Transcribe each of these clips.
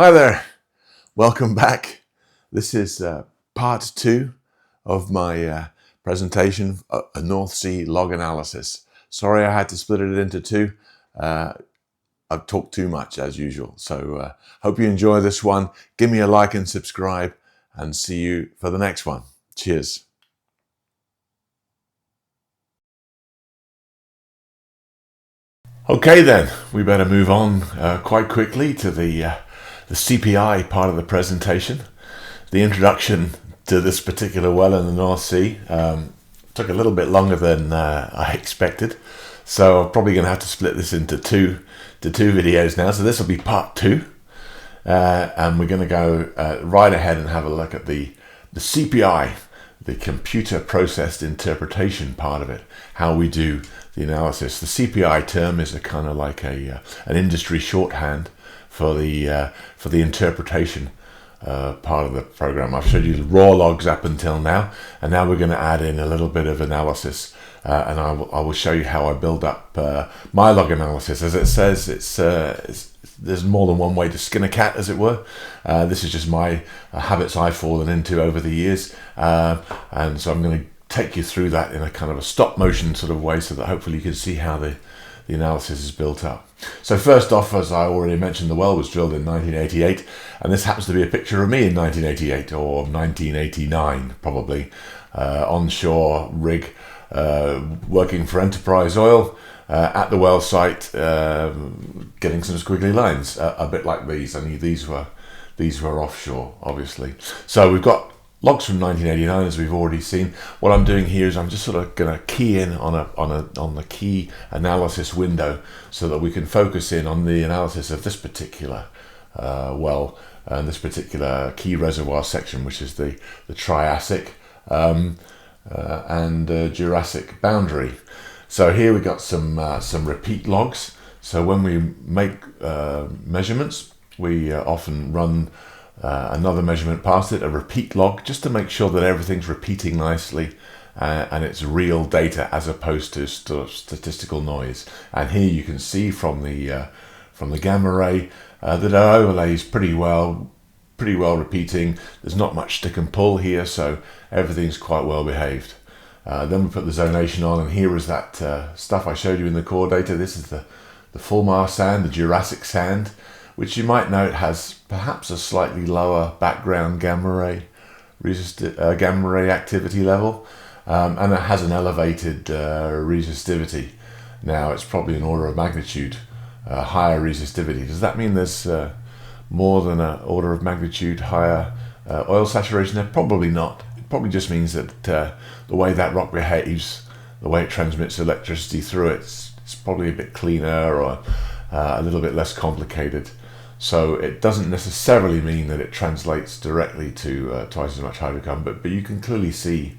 Hi there, welcome back. This is part 2 of my presentation, a North Sea log analysis. Sorry I had to split it into two. I've talked too much as usual, so hope you enjoy this one. Give me a like and subscribe, and see you for the next one. Cheers. Okay then, we better move on quite quickly to the CPI part of the presentation. The introduction to this particular well in the North Sea took a little bit longer than I expected, so I'm probably going to have to split this into two videos now. So this will be part 2, and we're going to go right ahead and have a look at the CPI, the computer processed interpretation part of it, how we do the analysis. The CPI term is a kind of like an industry shorthand for the interpretation part of the program. I've showed you the raw logs up until now, and now we're going to add in a little bit of analysis, and I will show you how I build up my log analysis. As it says, there's more than one way to skin a cat, as it were. This is just my habits I've fallen into over the years, and so I'm going to take you through that in a kind of a stop motion sort of way, so that hopefully you can see how the analysis is built up. So first off, as I already mentioned, the well was drilled in 1988, and this happens to be a picture of me in 1988 or 1989 probably, onshore rig, working for Enterprise Oil at the well site, getting some squiggly lines, a bit like these, only these were offshore, obviously. So we've got logs from 1989, as we've already seen. What I'm doing here is I'm just sort of going to key in on the key analysis window, so that we can focus in on the analysis of this particular well and this particular key reservoir section, which is the Triassic and Jurassic boundary. So here we got some repeat logs. So when we make measurements, we often run another measurement past it, a repeat log, just to make sure that everything's repeating nicely and it's real data as opposed to statistical noise. And here you can see from the gamma ray that our overlay is pretty well repeating. There's not much stick and pull here, so everything's quite well behaved. Then we put the zonation on, and here is that stuff I showed you in the core data. This is the Fulmar sand, the Jurassic sand, which you might note has perhaps a slightly lower background gamma ray activity level, and it has an elevated resistivity. Now it's probably an order of magnitude higher resistivity. Does that mean there's more than an order of magnitude higher oil saturation there? Probably not. It probably just means that the way that rock behaves, the way it transmits electricity through it, it's probably a bit cleaner or a little bit less complicated. So it doesn't necessarily mean that it translates directly to twice as much hydrocarbon, but you can clearly see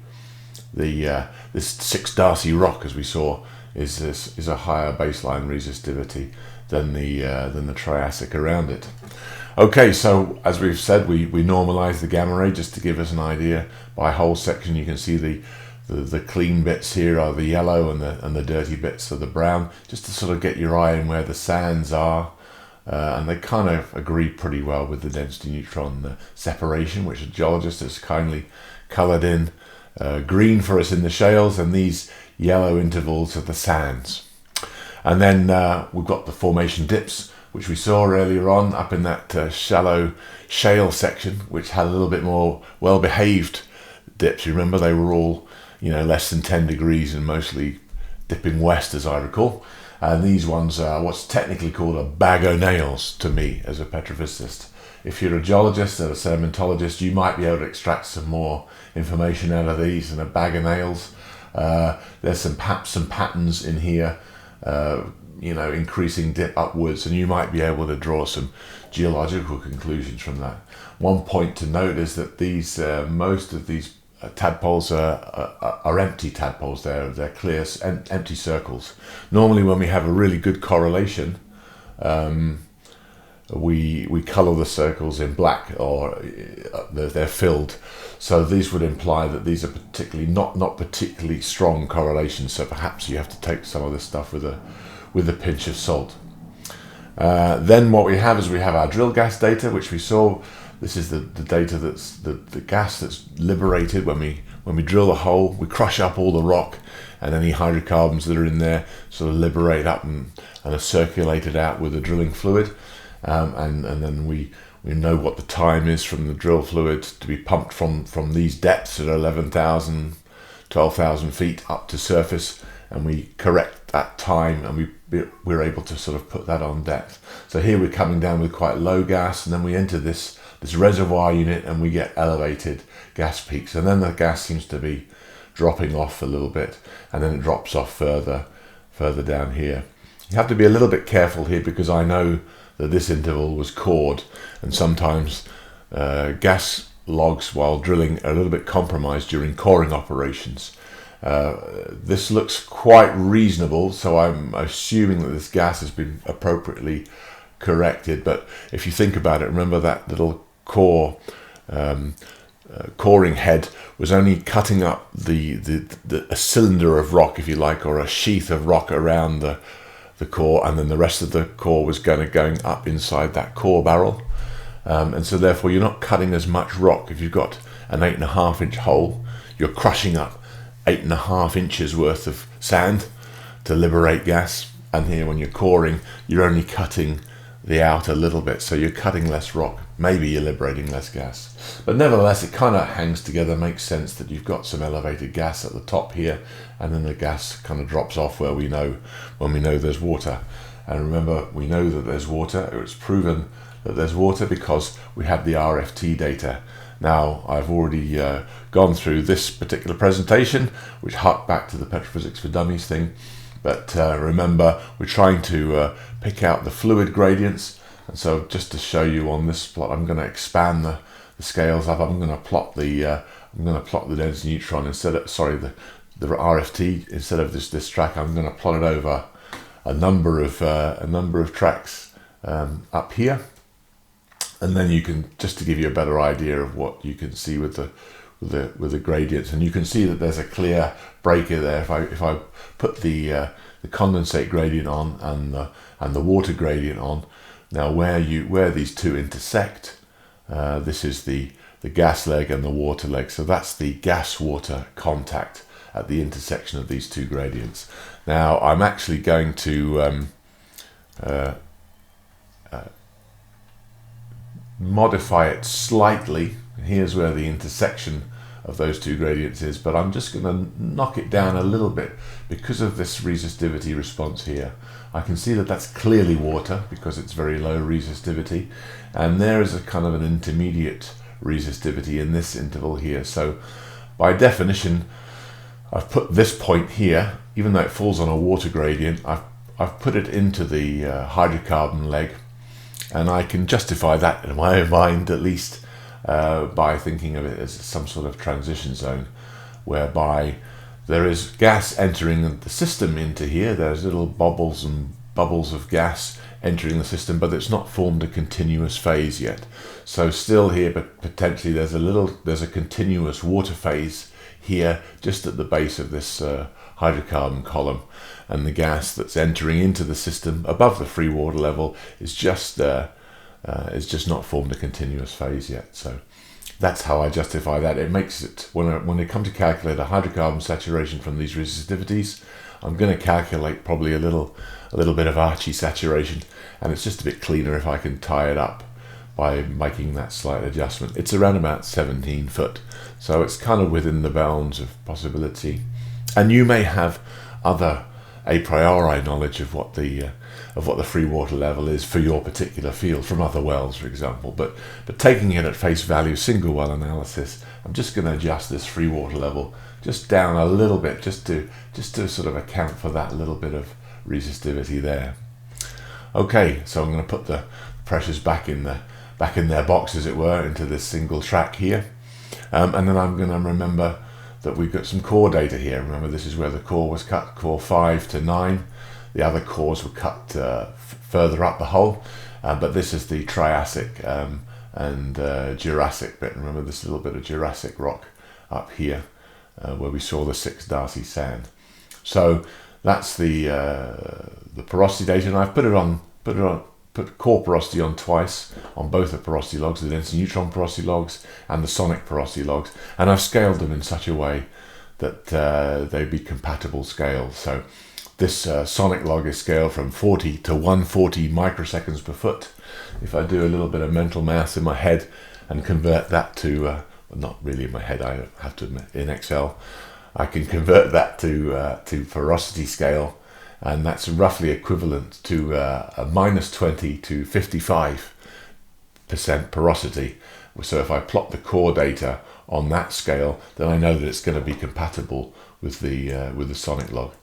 this 6 Darcy rock, as we saw, is a higher baseline resistivity than the Triassic around it. Okay, so as we've said, we normalize the gamma ray just to give us an idea. By whole section, you can see the clean bits here are the yellow, and the dirty bits are the brown, just to sort of get your eye in where the sands are. And they kind of agree pretty well with the density neutron separation, which a geologist has kindly coloured in green for us in the shales, and these yellow intervals are the sands. And then we've got the formation dips, which we saw earlier on up in that shallow shale section, which had a little bit more well-behaved dips. You remember they were all less than 10 degrees and mostly dipping west, as I recall. And these ones are what's technically called a bag o' nails to me as a petrophysicist. If you're a geologist or a sedimentologist, you might be able to extract some more information out of these than a bag of nails. There's perhaps some patterns in here, increasing dip upwards, and you might be able to draw some geological conclusions from that. One point to note is that these most of these tadpoles are empty tadpoles. They're clear, empty circles. Normally, when we have a really good correlation, we colour the circles in black, or they're filled. So these would imply that these are particularly not particularly strong correlations. So perhaps you have to take some of this stuff with a pinch of salt. Then what we have is we have our drill gas data, which we saw. This is the data that's the gas that's liberated when we drill a hole. We crush up all the rock, and any hydrocarbons that are in there sort of liberate up and are circulated out with the drilling fluid. And then we know what the time is from the drill fluid to be pumped from these depths at 11,000, 12,000 feet up to surface, and we correct that time, and we're able to sort of put that on depth. So here we're coming down with quite low gas, and then we enter this reservoir unit and we get elevated gas peaks, and then the gas seems to be dropping off a little bit, and then it drops off further down here. You have to be a little bit careful here, because I know that this interval was cored, and sometimes gas logs while drilling are a little bit compromised during coring operations. This looks quite reasonable, so I'm assuming that this gas has been appropriately corrected. But if you think about it, remember that little core coring head was only cutting up a cylinder of rock, if you like, or a sheath of rock around the core, and then the rest of the core was going up inside that core barrel. And so therefore you're not cutting as much rock. If you've got an 8.5 inch hole, you're crushing up 8.5 inches worth of sand to liberate gas. And here when you're coring, you're only cutting the out a little bit, so you're cutting less rock. Maybe you're liberating less gas, but nevertheless it kind of hangs together. Makes sense that you've got some elevated gas at the top here, and then the gas kind of drops off when we know there's water. And remember, we know that there's water. It was proven that there's water because we had the RFT data. Now, I've already gone through this particular presentation, which harked back to the Petrophysics for Dummies thing. But remember, we're trying to pick out the fluid gradients. And so just to show you on this plot, I'm going to expand the scales up. I'm going to plot the dense neutron instead of, the RFT instead of this track. I'm going to plot it over a number of tracks up here. And then you can, just to give you a better idea of what you can see with the gradients, and you can see that there's a clear breaker there. If I put the condensate gradient on and the water gradient on, now where these two intersect, this is the gas leg and the water leg. So that's the gas-water contact at the intersection of these two gradients. Now I'm actually going to modify it slightly. Here's where the intersection of those two gradients is, but I'm just going to knock it down a little bit because of this resistivity response here. I can see that that's clearly water because it's very low resistivity, and there is a kind of an intermediate resistivity in this interval here. So by definition, I've put this point here, even though it falls on a water gradient, I've put it into the hydrocarbon leg, and I can justify that in my mind at least by thinking of it as some sort of transition zone, whereby there is gas entering the system into here. There's little bubbles of gas entering the system, but it's not formed a continuous phase yet. So still here, but potentially there's a continuous water phase here just at the base of this hydrocarbon column, and the gas that's entering into the system above the free water level is just not formed a continuous phase yet. So that's how I justify that. It makes it, when I come to calculate a hydrocarbon saturation from these resistivities, I'm going to calculate probably a little bit of Archie saturation, and it's just a bit cleaner if I can tie it up by making that slight adjustment. It's around about 17 foot, so it's kind of within the bounds of possibility. And you may have other a priori knowledge of what the free water level is for your particular field from other wells, for example. But taking it at face value, single well analysis, I'm just going to adjust this free water level just down a little bit, just to sort of account for that little bit of resistivity there. Okay, so I'm going to put the pressures back in their box, as it were, into this single track here, and then I'm going to remember that we've got some core data here. Remember, this is where the core was cut, core 5 to 9. The other cores were cut further up the hole, but this is the Triassic and Jurassic bit. Remember this little bit of Jurassic rock up here where we saw the 6 Darcy sand. So that's the porosity data, and I've put it put core porosity on twice on both the porosity logs, the density neutron porosity logs and the sonic porosity logs, and I've scaled them in such a way that they'd be compatible scales. So this sonic log is scaled from 40 to 140 microseconds per foot. If I do a little bit of mental math in my head and convert that to, well, not really in my head, I have to admit, in Excel, I can convert that to porosity scale, and that's roughly equivalent to a -20 to 55% porosity. So if I plot the core data on that scale, then I know that it's going to be compatible with the sonic log.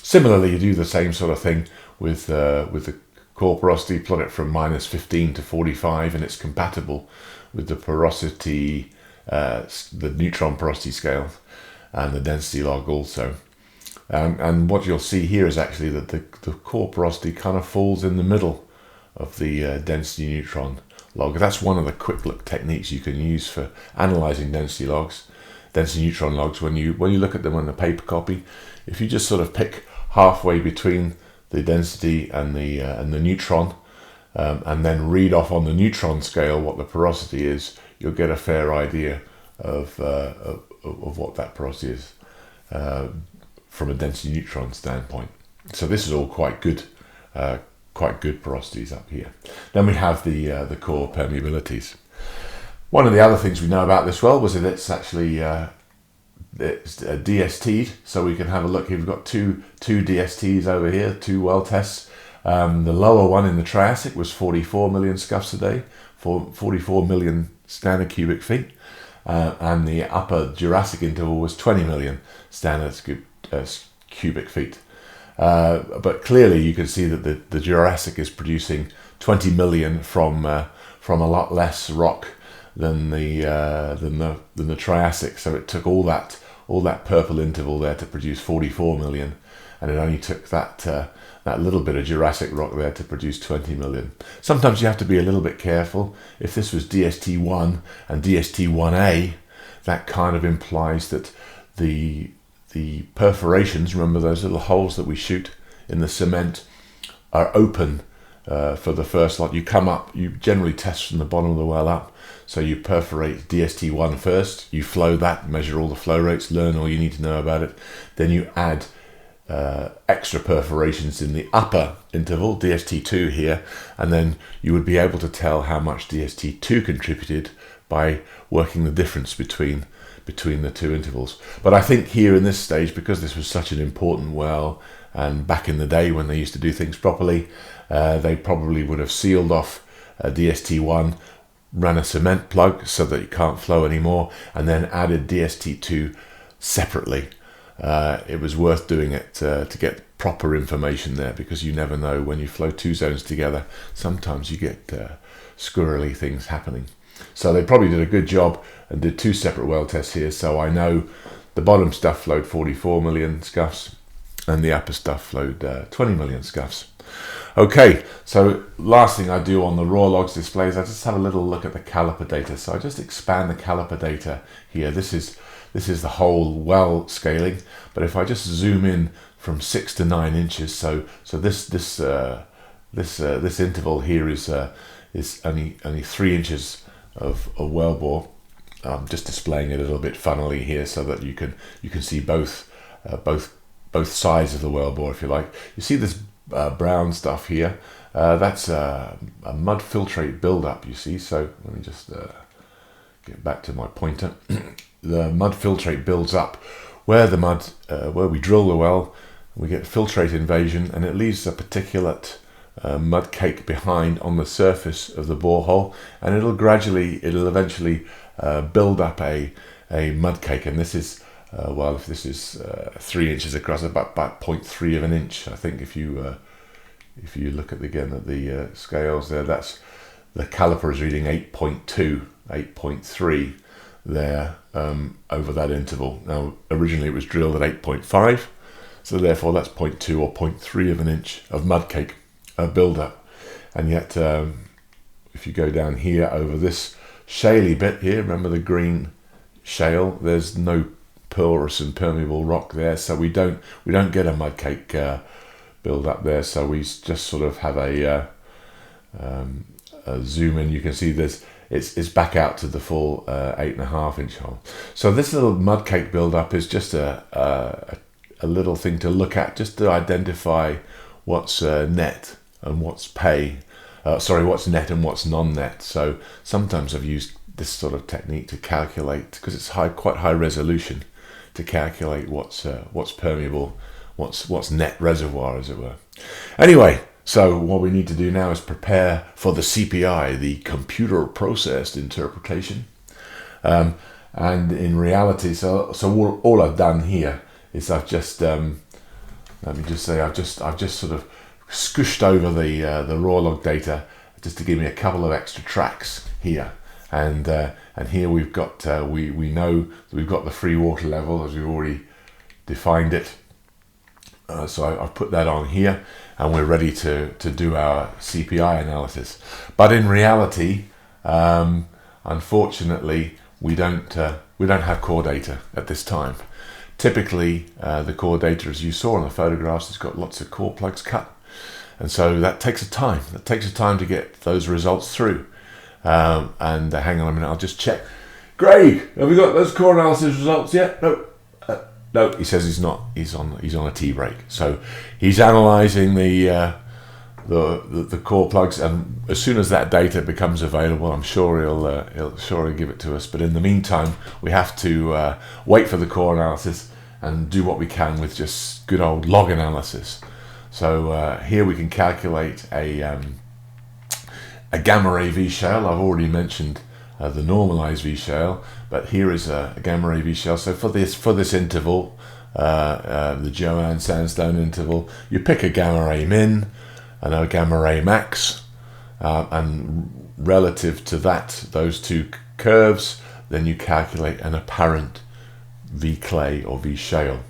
Similarly, you do the same sort of thing with the core porosity, plot it from -15 to 45, and it's compatible with the porosity, the neutron porosity scale, and the density log also. And what you'll see here is actually that the core porosity kind of falls in the middle of the density neutron log. That's one of the quick look techniques you can use for analysing density neutron logs. When you look at them on the paper copy, if you just sort of pick halfway between the density and the neutron, and then read off on the neutron scale what the porosity is, you'll get a fair idea of what that porosity is from a density neutron standpoint. So this is all quite good porosities up here. Then we have the core permeabilities. One of the other things we know about this well was that it's actually it's DST'd, so we can have a look here. We've got two DSTs over here, two well tests. The lower one in the Triassic was 44 million scuffs a day, 44 million standard cubic feet, and the upper Jurassic interval was 20 million standard cubic feet. But clearly you can see that the Jurassic is producing 20 million from a lot less rock than the Triassic. So it took all that purple interval there to produce 44 million, and it only took that little bit of Jurassic rock there to produce 20 million. Sometimes you have to be a little bit careful. If this was DST1 and DST1A, that kind of implies that the perforations, remember those little holes that we shoot in the cement, are open for the first lot. You come up, you generally test from the bottom of the well up. So you perforate DST1 first, you flow that, measure all the flow rates, learn all you need to know about it. Then you add extra perforations in the upper interval, DST2 here, and then you would be able to tell how much DST2 contributed by working the difference between the two intervals. But I think here in this stage, because this was such an important well, and back in the day when they used to do things properly, they probably would have sealed off DST1, ran a cement plug so that it can't flow anymore, and then added DST2 separately. It was worth doing it to get proper information there, because you never know when you flow two zones together. Sometimes you get squirrely things happening. So they probably did a good job and did two separate well tests here. So I know the bottom stuff flowed 44 million scuffs and the upper stuff flowed 20 million scuffs. Okay, so last thing I do on the raw logs displays, I just have a little look at the caliper data. So I just expand the caliper data here. This is the whole well scaling, but if I just zoom in from 6 to 9 inches, so this interval here is only 3 inches of well bore. I'm just displaying it a little bit funnily here so that you can see both sides of the well bore, if you like. You see this brown stuff here, that's a mud filtrate buildup, you see. So let me just get back to my pointer. The mud filtrate builds up where the mud, where we drill the well, we get filtrate invasion, and it leaves a particulate mud cake behind on the surface of the borehole, and it'll eventually build up a mud cake. And this is well, if this is 3 inches across, about 0.3 of an inch, I think. If you look at the scales there, that's the caliper is reading 8.2, 8.3 there over that interval. Now originally it was drilled at 8.5, so therefore that's 0.2 or 0.3 of an inch of mud cake build up. And yet if you go down here over this shaly bit here, remember the green shale, there's no porous and permeable rock there, so we don't get a mud cake build up there. So we just sort of have a zoom in, you can see this. It's back out to the full 8.5 inch hole. So this little mud cake build-up is just a little thing to look at, just to identify what's net and what's what's net and what's non-net. So sometimes I've used this sort of technique to calculate, because it's quite high resolution, to calculate what's permeable, what's net reservoir, as it were. Anyway, so what we need to do now is prepare for the CPI, the computer processed interpretation. And in reality, so all I've done here is I've just let me just say I've just sort of scooshed over the raw log data just to give me a couple of extra tracks here, and here we've got we know that we've got the free water level as we've already defined it. So I've put that on here, and we're ready to do our CPI analysis. But in reality, unfortunately, we don't have core data at this time. Typically, the core data, as you saw on the photographs, has got lots of core plugs cut, and so that takes a time. That takes a time to get those results through. And hang on a minute, I'll just check. Greg, have we got those core analysis results yet? No. No, he says he's not. He's on a tea break. So he's analysing the core plugs, and as soon as that data becomes available, I'm sure he'll give it to us. But in the meantime, we have to wait for the core analysis and do what we can with just good old log analysis. So here we can calculate a gamma ray V shale. I've already mentioned the normalized V shale, but here is a gamma ray V shale. So for this interval, the Joanne sandstone interval, you pick a gamma ray min and a gamma ray max, and relative to those two curves, then you calculate an apparent V clay or V shale,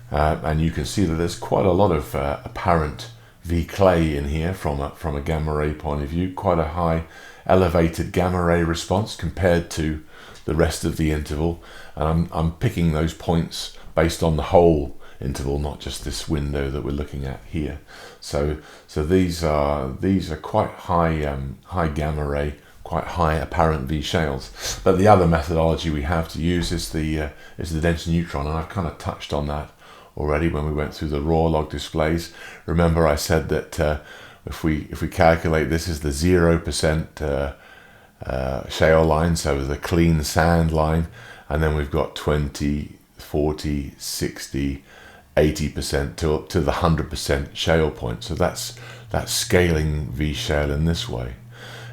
and you can see that there's quite a lot of apparent V clay in here from a gamma ray point of view. Quite a high elevated gamma ray response compared to the rest of the interval, and I'm picking those points based on the whole interval, not just this window that we're looking at here. So these are quite high gamma ray, quite high apparent V shales. But the other methodology we have to use is the dense neutron, and I've kind of touched on that already when we went through the raw log displays. Remember, I said that if we calculate this is the 0% shale line, so the clean sand line, and then we've got 20, 40, 60, 80% to up to the 100% shale point. So that's scaling V shale in this way.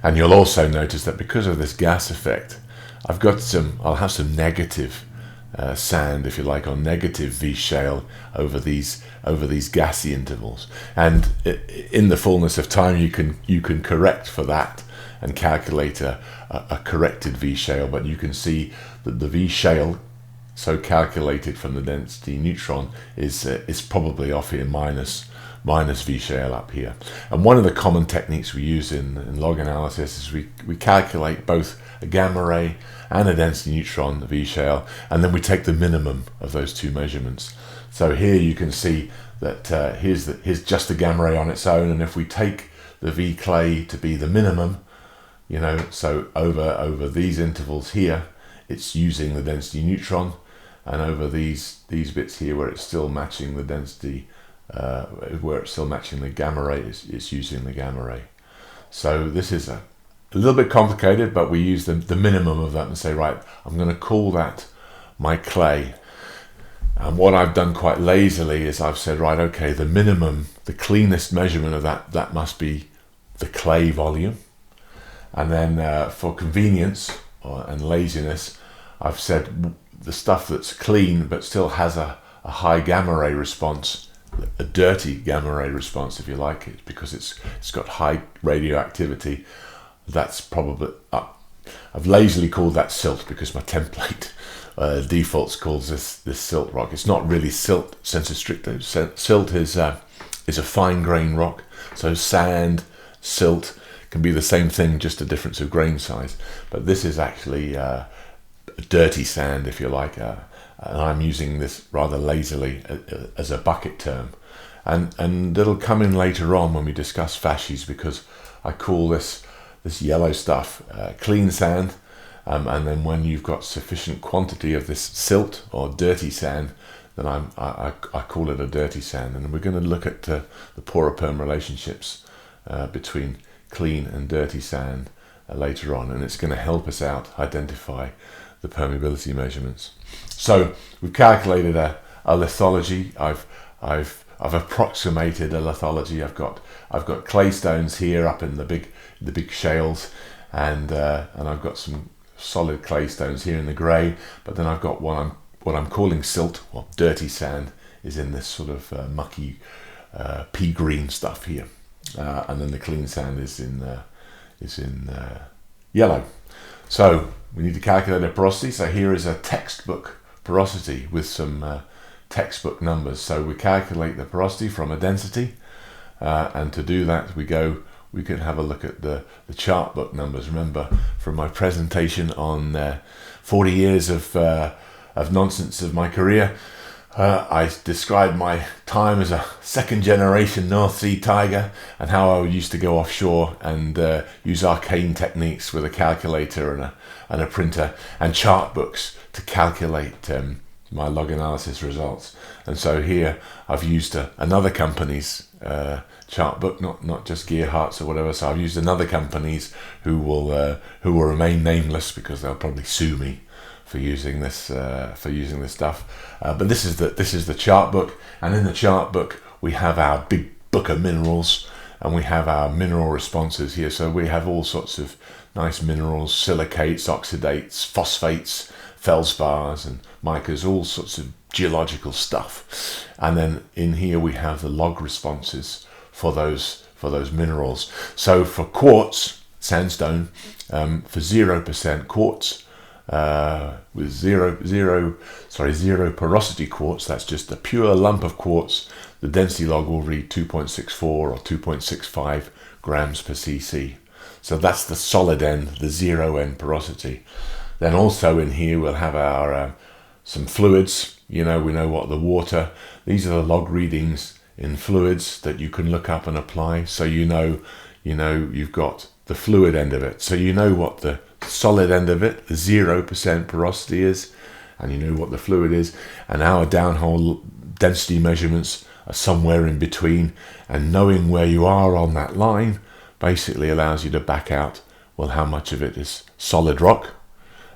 And you'll also notice that because of this gas effect, I'll have some negative sand, if you like, or negative V shale over these gassy intervals. And in the fullness of time, you can correct for that and calculate a corrected V shale. But you can see that the V shale, so calculated from the density neutron, is probably off here minus V shale up here. And one of the common techniques we use in log analysis is we calculate both a gamma ray and a density neutron, the V shale, and then we take the minimum of those two measurements. So here you can see that here's just the gamma ray on its own, and if we take the V clay to be the minimum, so over these intervals here, it's using the density neutron, and over these bits here where it's still matching the density, where it's still matching the gamma ray, it's using the gamma ray. So this is a little bit complicated, but we use the minimum of that and say, right, I'm going to call that my clay. And what I've done quite lazily is I've said, right, okay, the minimum, the cleanest measurement of that must be the clay volume. And then for convenience and laziness, I've said the stuff that's clean but still has a high gamma ray response, a dirty gamma ray response, if you like it, because it's got high radioactivity. That's probably, I've lazily called that silt because my template defaults calls this silt rock. It's not really silt sensu stricto. Silt is a fine grain rock. So sand, silt can be the same thing, just a difference of grain size. But this is actually a dirty sand, if you like, and I'm using this rather lazily as a bucket term. And it'll come in later on when we discuss fascies, because I call this yellow stuff clean sand, and then when you've got sufficient quantity of this silt or dirty sand, then I call it a dirty sand. And we're going to look at the pore-perm relationships between clean and dirty sand later on, and it's going to help us out identify the permeability measurements. So we've calculated a lithology. I've approximated a lithology. I've got clay stones here up in the big shales, and I've got some solid clay stones here in the grey. But then I've got what I'm calling silt, or dirty sand, is in this sort of mucky pea green stuff here, and then the clean sand is in yellow. So we need to calculate a porosity. So here is a textbook porosity with some textbook numbers. So we calculate the porosity from a density, and to do that we can have a look at the chart book numbers. Remember from my presentation on 40 years of nonsense of my career, I described my time as a second generation North Sea tiger, and how I used to go offshore and use arcane techniques with a calculator and a printer and chart books to calculate my log analysis results. And so here I've used another company's chart book, not just Gearhart's or whatever. So I've used another company's who will remain nameless because they'll probably sue me for using this stuff. But this is the chart book, and in the chart book we have our big book of minerals, and we have our mineral responses here. So we have all sorts of nice minerals: silicates, oxidates, phosphates, feldspars and micas, all sorts of geological stuff. And then in here we have the log responses for those minerals. So for quartz, sandstone, for 0% quartz, with zero porosity quartz, that's just a pure lump of quartz, the density log will read 2.64 or 2.65 grams per cc. So that's the solid end, the 0 end porosity. Then also in here we'll have our some fluids. We know what the water, these are the log readings in fluids that you can look up and apply. So you've got the fluid end of it, so you know what the solid end of it, the 0% porosity is, and you know what the fluid is. And our downhole density measurements are somewhere in between, and knowing where you are on that line basically allows you to back out, well, how much of it is solid rock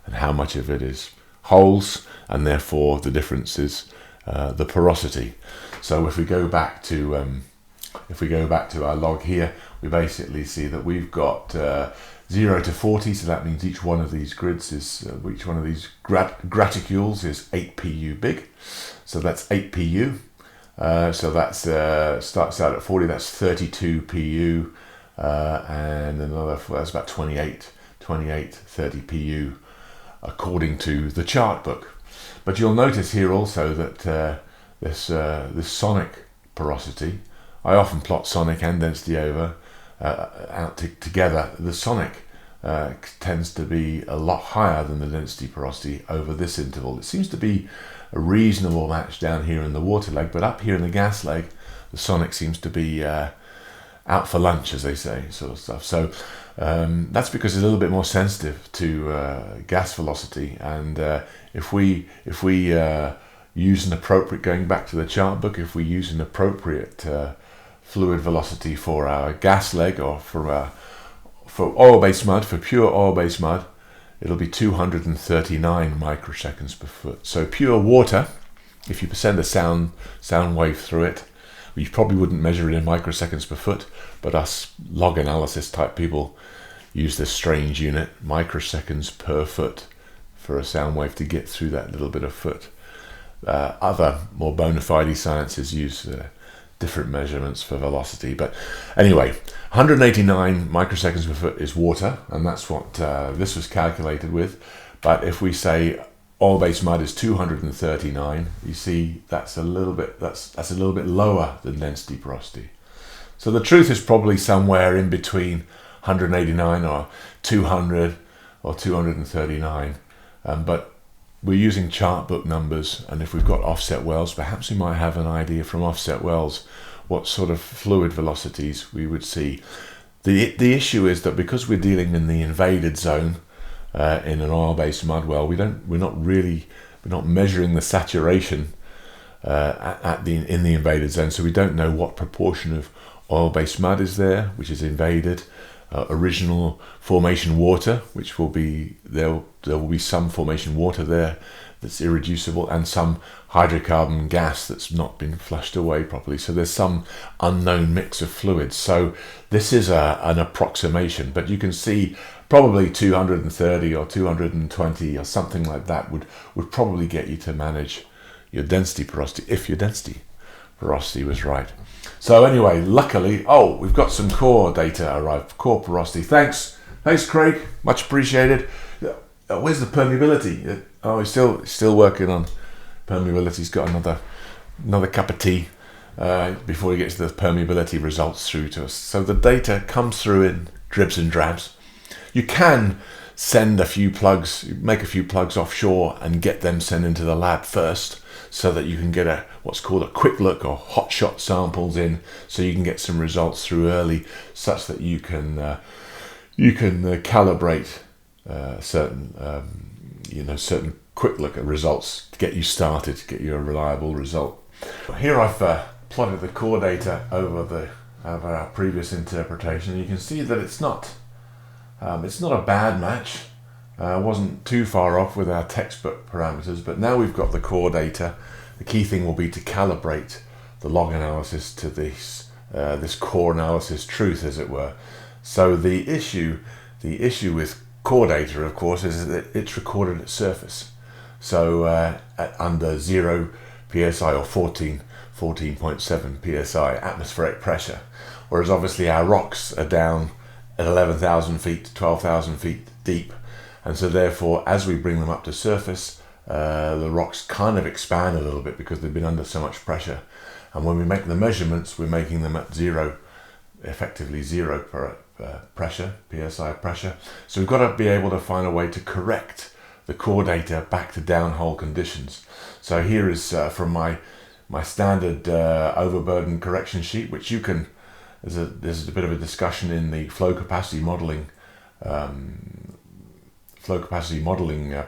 and how much of it is holes, and therefore the difference is the porosity. So if we go back to our log here, we basically see that we've got 0 to 40, so that means each one of these grids is each one of these graticules is 8 pu big, so that's 8 pu. So that's starts out at 40, that's 32 pu, and another, that's about 28, 30 pu according to the chart book. But you'll notice here also that this sonic porosity, I often plot sonic and density over out together. The sonic tends to be a lot higher than the density porosity over this interval. It seems to be a reasonable match down here in the water leg, but up here in the gas leg, the sonic seems to be out for lunch, as they say, sort of stuff. So that's because it's a little bit more sensitive to gas velocity, and if we use an appropriate, going back to the chart book, if we use an appropriate fluid velocity for our gas leg, or for oil-based mud, for pure oil-based mud, it'll be 239 microseconds per foot. So pure water, if you send a sound wave through it, you probably wouldn't measure it in microseconds per foot, but us log analysis type people use this strange unit, microseconds per foot, for a sound wave to get through that little bit of foot. Other more bona fide sciences use different measurements for velocity. But anyway, 189 microseconds per foot is water, and that's what this was calculated with. But if we say oil-based mud is 239, you see that's a little bit lower than density porosity. So the truth is probably somewhere in between 189 or 200 or 239, but we're using chart book numbers, and if we've got offset wells, perhaps we might have an idea from offset wells what sort of fluid velocities we would see. The issue is that because we're dealing in the invaded zone in an oil-based mud well, we're not measuring the saturation in the invaded zone, so we don't know what proportion of oil-based mud is there, which is invaded. Original formation water, which will be there will be some formation water there that's irreducible, and some hydrocarbon gas that's not been flushed away properly. So there's some unknown mix of fluids. So this is an approximation, but you can see probably 230 or 220 or something like that would probably get you to manage your density porosity, if your density porosity was right. So anyway, luckily, we've got some core data arrived, core porosity. Thanks Craig, much appreciated. Where's the permeability? He's still working on permeability. He's got another cup of tea before he gets the permeability results through to us. So the data comes through in dribs and drabs. You can send a few plugs, make a few plugs offshore and get them sent into the lab first, so that you can get what's called a quick look or hot shot samples in, so you can get some results through early, such that you can calibrate certain quick look at results to get you started, to get you a reliable result. Here I've plotted the core data over our previous interpretation, and you can see that it's not a bad match. Wasn't too far off with our textbook parameters, but now we've got the core data. The key thing will be to calibrate the log analysis to this core analysis truth, as it were. So the issue with core data, of course, is that it's recorded at surface. So at under 0 psi or 14.7 psi atmospheric pressure, whereas obviously our rocks are down at 11,000 feet to 12,000 feet deep. And so therefore, as we bring them up to surface, the rocks kind of expand a little bit because they've been under so much pressure. And when we make the measurements, we're making them at effectively zero pressure, psi pressure. So we've got to be able to find a way to correct the core data back to downhole conditions. So here is from my standard overburden correction sheet, which you can, there's a bit of a discussion in the flow capacity modeling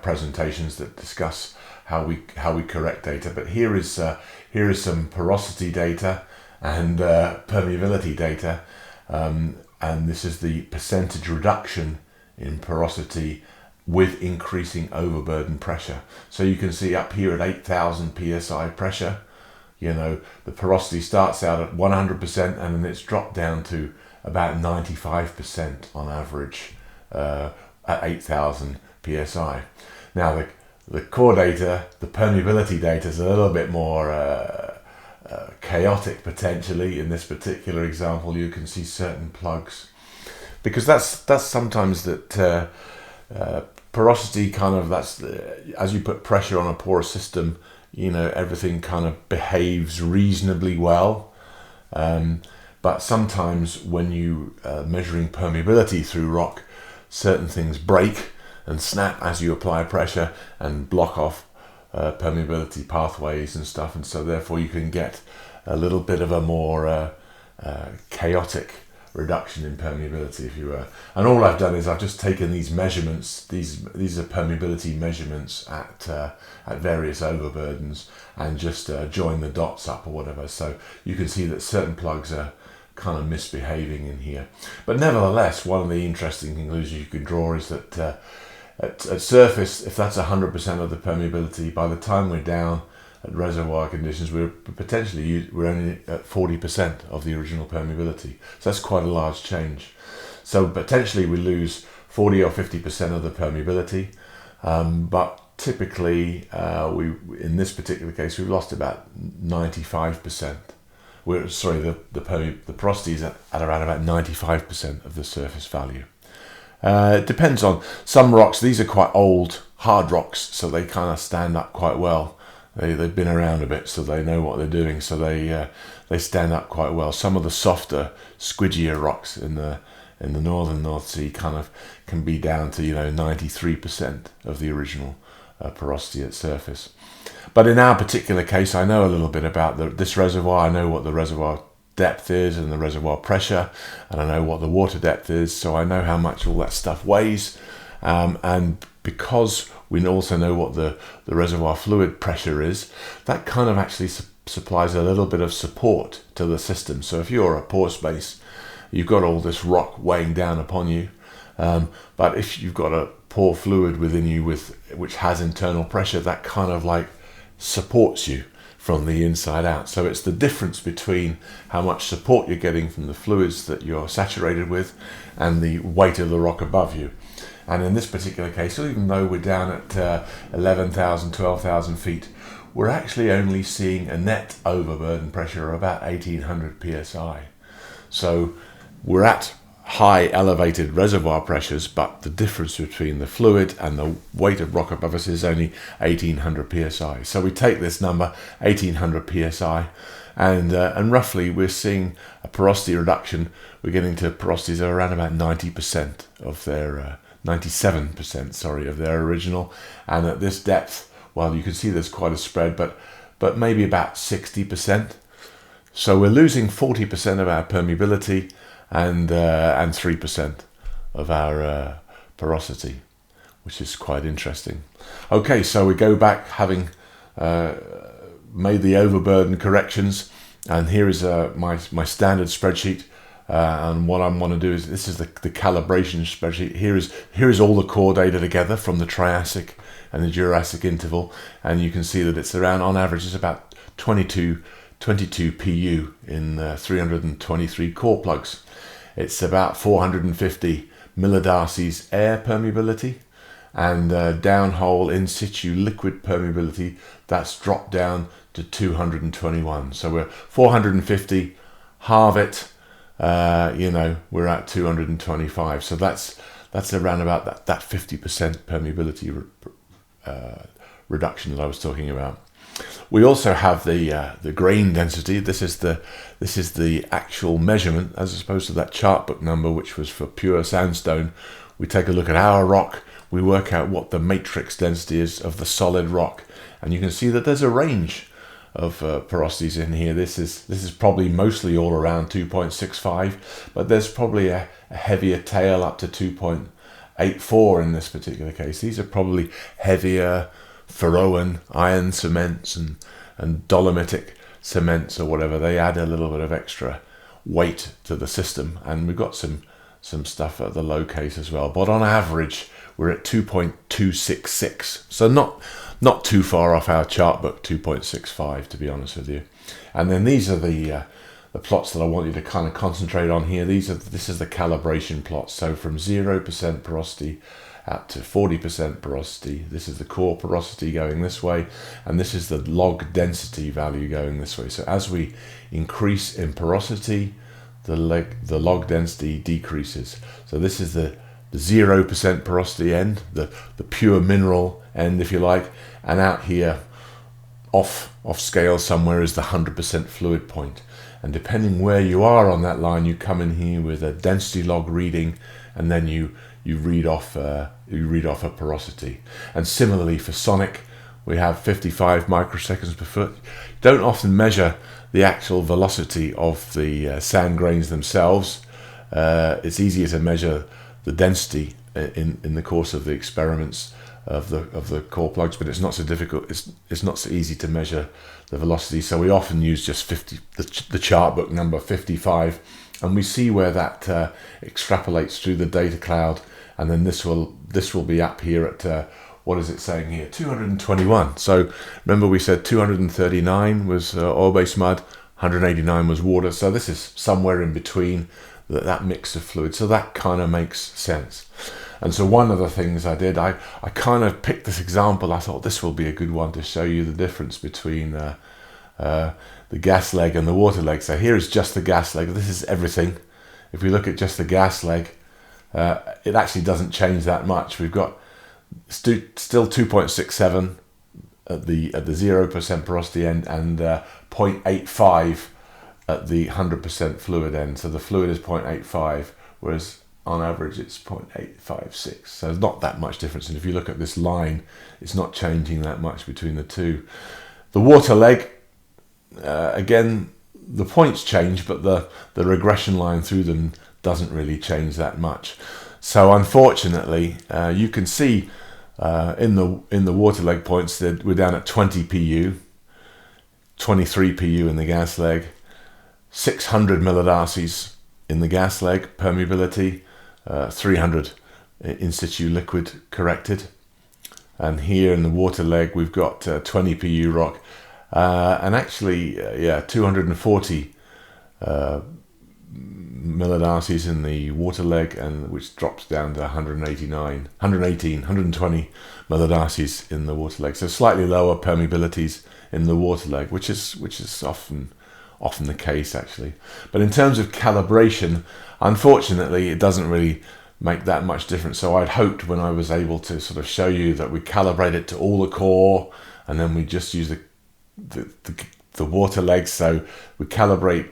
presentations that discuss how we correct data. But here is some porosity data and permeability data, and this is the percentage reduction in porosity with increasing overburden pressure. So you can see up here at 8,000 psi pressure, the porosity starts out at 100% and then it's dropped down to about 95% on average at 8,000 psi. Now the core data, the permeability data, is a little bit more chaotic potentially. In this particular example, you can see certain plugs, because that's sometimes that porosity as you put pressure on a porous system, everything kind of behaves reasonably well. But sometimes when you measuring permeability through rock, certain things break and snap as you apply pressure and block off permeability pathways and stuff, and so therefore you can get a little bit of a more chaotic reduction in permeability, if you were. And all I've done is I've just taken these measurements. These are permeability measurements at various overburdens, and just join the dots up or whatever. So you can see that certain plugs are kind of misbehaving in here. But nevertheless, one of the interesting conclusions you can draw is that at surface, if that's 100% of the permeability, by the time we're down at reservoir conditions, we're only at 40% of the original permeability. So that's quite a large change. So potentially we lose 40 or 50% of the permeability, but typically in this particular case we've lost about 95%. The porosity is at around about 95% of the surface value. It depends on some rocks. These are quite old, hard rocks, so they kind of stand up quite well. They've been around a bit, so they know what they're doing, so they stand up quite well. Some of the softer, squidgier rocks in the northern North Sea kind of can be down to 93% of the original porosity at surface. But in our particular case, I know a little bit about this reservoir. I know what the reservoir depth is and the reservoir pressure, and I know what the water depth is, so I know how much all that stuff weighs. And because we also know what the reservoir fluid pressure is, that kind of actually supplies a little bit of support to the system. So if you're a pore space, you've got all this rock weighing down upon you, but if you've got a pore fluid within you which has internal pressure, that kind of like supports you from the inside out. So it's the difference between how much support you're getting from the fluids that you're saturated with and the weight of the rock above you. And in this particular case, even though we're down at 11,000, 12,000 feet, we're actually only seeing a net overburden pressure of about 1800 psi. So we're at high elevated reservoir pressures, but the difference between the fluid and the weight of rock above us is only 1800 psi. So we take this number, 1800 psi, and roughly we're seeing a porosity reduction. We're getting to porosities of around about 90% of their 97%, sorry, of their original. And at this depth, well, you can see there's quite a spread, but maybe about 60%. So we're losing 40% of our permeability and 3% of our porosity, which is quite interesting. Okay, so we go back having made the overburden corrections, and here is my standard spreadsheet. And what I want to do is, this is the calibration spreadsheet. Here is all the core data together from the Triassic and the Jurassic interval, and you can see that it's around, on average, it's about 22 PU in 323 core plugs. It's about 450 millidarcies air permeability, and downhole in situ liquid permeability, that's dropped down to 221. So we're 450, halve it, we're at 225. So that's around about that 50% permeability reduction that I was talking about. We also have the grain density. This is the actual measurement, as opposed to that chart book number, which was for pure sandstone. We take a look at our rock. We work out what the matrix density is of the solid rock, and you can see that there's a range of porosities in here. This is probably mostly all around 2.65, but there's probably a heavier tail up to 2.84 in this particular case. These are probably heavier Faroan iron cements and dolomitic cements or whatever. They add a little bit of extra weight to the system, and we've got some stuff at the low case as well. But on average, we're at 2.266, so not too far off our chart book, 2.65, to be honest with you. And then these are the plots that I want you to kind of concentrate on here. This is the calibration plot. So from 0% porosity out to 40% porosity. This is the core porosity going this way, and this is the log density value going this way. So as we increase in porosity, the log density decreases. So this is the 0% porosity end, the pure mineral end, if you like, and out here off scale somewhere is the 100% fluid point. And depending where you are on that line, you come in here with a density log reading, and then you read off a porosity. And similarly for sonic, we have 55 microseconds per foot. Don't often measure the actual velocity of the sand grains themselves. It's easier to measure the density in the course of the experiments of the core plugs, but it's not so difficult. It's not so easy to measure the velocity. So we often use just the chart book number 55, and we see where that extrapolates through the data cloud. And then this will be up here at what is it saying here? 221. So remember we said 239 was oil-based mud, 189 was water. So this is somewhere in between that mix of fluid. So that kind of makes sense. And so one of the things I did, I kind of picked this example. I thought this will be a good one to show you the difference between the gas leg and the water leg. So here is just the gas leg. This is everything. If we look at just the gas leg, it actually doesn't change that much. We've got still 2.67 at the 0% porosity end, and 0.85 at the 100% fluid end. So the fluid is 0.85, whereas on average it's 0.856. So there's not that much difference. And if you look at this line, it's not changing that much between the two. The water leg, again, the points change, but the regression line through them doesn't really change that much. So unfortunately, you can see in the water leg points that we're down at 20 pu, 23 pu in the gas leg, 600 millidarcies in the gas leg permeability, 300 in situ liquid corrected, and here in the water leg we've got 20 pu rock, and actually 240 millidarcies in the water leg, and which drops down to 120 millidarcies in the water leg. So slightly lower permeabilities in the water leg, which is often the case actually. But in terms of calibration, unfortunately, it doesn't really make that much difference. So I'd hoped when I was able to sort of show you that we calibrate it to all the core, and then we just use the water legs. So we calibrate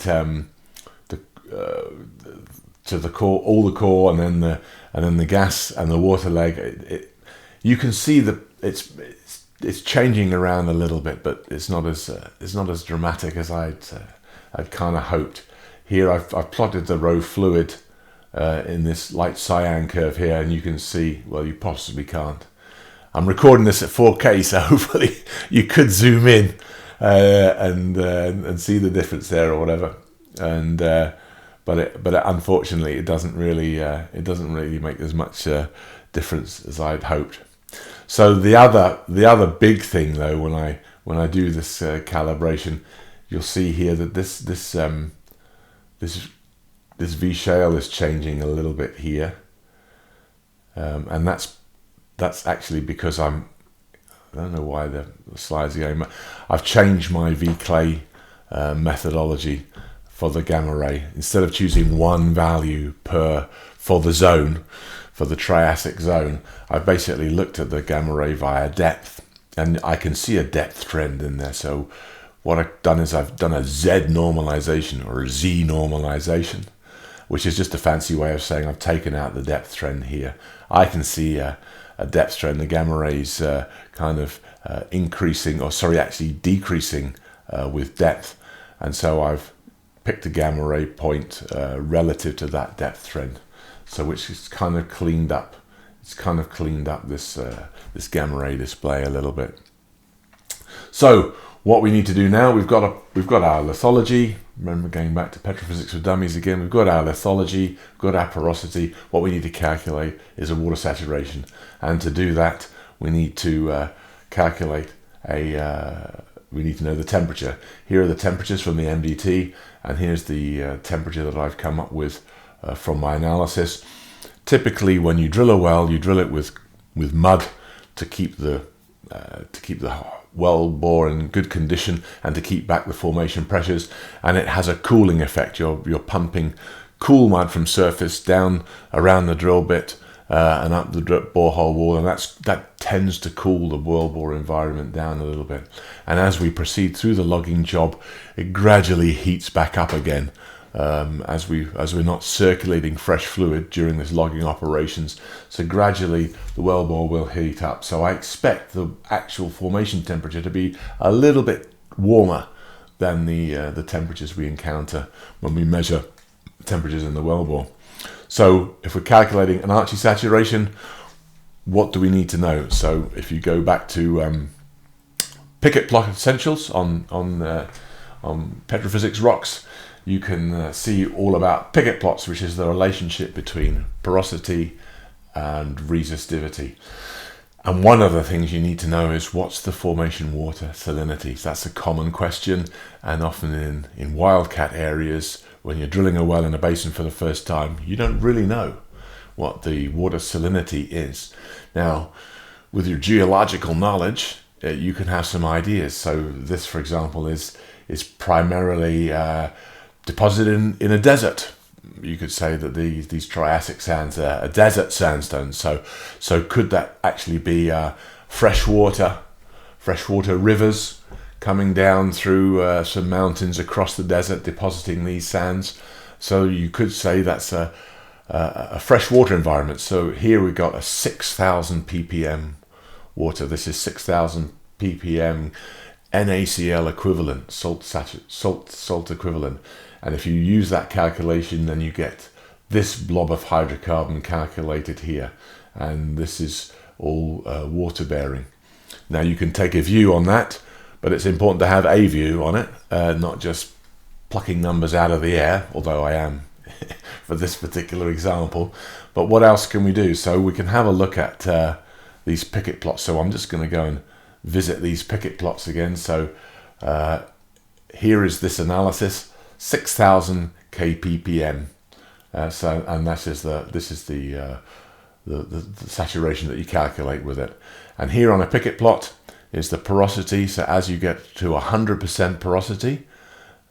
to the core, all the core, and then the gas and the water leg. You can see that it's changing around a little bit, but it's not as dramatic as I'd kind of hoped. Here I've plotted the row fluid in this light cyan curve here, and you can see, well, you possibly can't. I'm recording this at 4K, so hopefully you could zoom in and see the difference there or whatever. And but unfortunately, it doesn't really make as much difference as I'd hoped. So the other big thing though, when I do this calibration, you'll see here that this V shale is changing a little bit here, and that's actually because I don't know why the slides are going. I've changed my V clay methodology for the gamma ray. Instead of choosing one value for the zone, for the Triassic zone, I've basically looked at the gamma ray via depth, and I can see a depth trend in there. So what I've done is I've done a Z normalization or a Z normalization, which is just a fancy way of saying I've taken out the depth trend here. I can see a depth trend. The gamma rays kind of actually decreasing with depth, and so I've picked a gamma ray point relative to that depth trend, so which is kind of cleaned up. It's kind of cleaned up this gamma ray display a little bit. So what we need to do now, we've got our lithology. Remember, going back to Petrophysics for Dummies again, we've got our lithology, we've got our porosity. What we need to calculate is a water saturation, and to do that, we need to calculate we need to know the temperature. Here are the temperatures from the MDT, and here's the temperature that I've come up with from my analysis. Typically, when you drill a well, you drill it with mud to keep the well bore in good condition and to keep back the formation pressures, and it has a cooling effect. You're pumping cool mud from surface down around the drill bit and up the borehole wall, and that tends to cool the wellbore environment down a little bit. And as we proceed through the logging job, it gradually heats back up again as we're not circulating fresh fluid during this logging operations. So gradually the wellbore will heat up. So I expect the actual formation temperature to be a little bit warmer than the temperatures we encounter when we measure temperatures in the wellbore. So if we're calculating an Archie saturation, what do we need to know? So if you go back to Pickett plot essentials on Petrophysics rocks, you can see all about Pickett plots, which is the relationship between porosity and resistivity. And one of the things you need to know is what's the formation water salinity. So that's a common question, and often in wildcat areas, when you're drilling a well in a basin for the first time, you don't really know what the water salinity is. Now, with your geological knowledge, you can have some ideas. So this, for example, is primarily deposited in a desert. You could say that these Triassic sands are a desert sandstone. So could that actually be freshwater rivers coming down through some mountains across the desert, depositing these sands? So you could say that's a freshwater environment. So here we've got a 6,000 ppm water. This is 6,000 ppm NaCl equivalent, salt equivalent. And if you use that calculation, then you get this blob of hydrocarbon calculated here. And this is all water bearing. Now you can take a view on that, but it's important to have a view on it, not just plucking numbers out of the air, although I am for this particular example. But what else can we do? So we can have a look at these picket plots. So I'm just going to go and visit these picket plots again. So here is this analysis, 6,000 kppm. And this is the saturation that you calculate with it. And here on a picket plot is the porosity. So as you get to 100% porosity,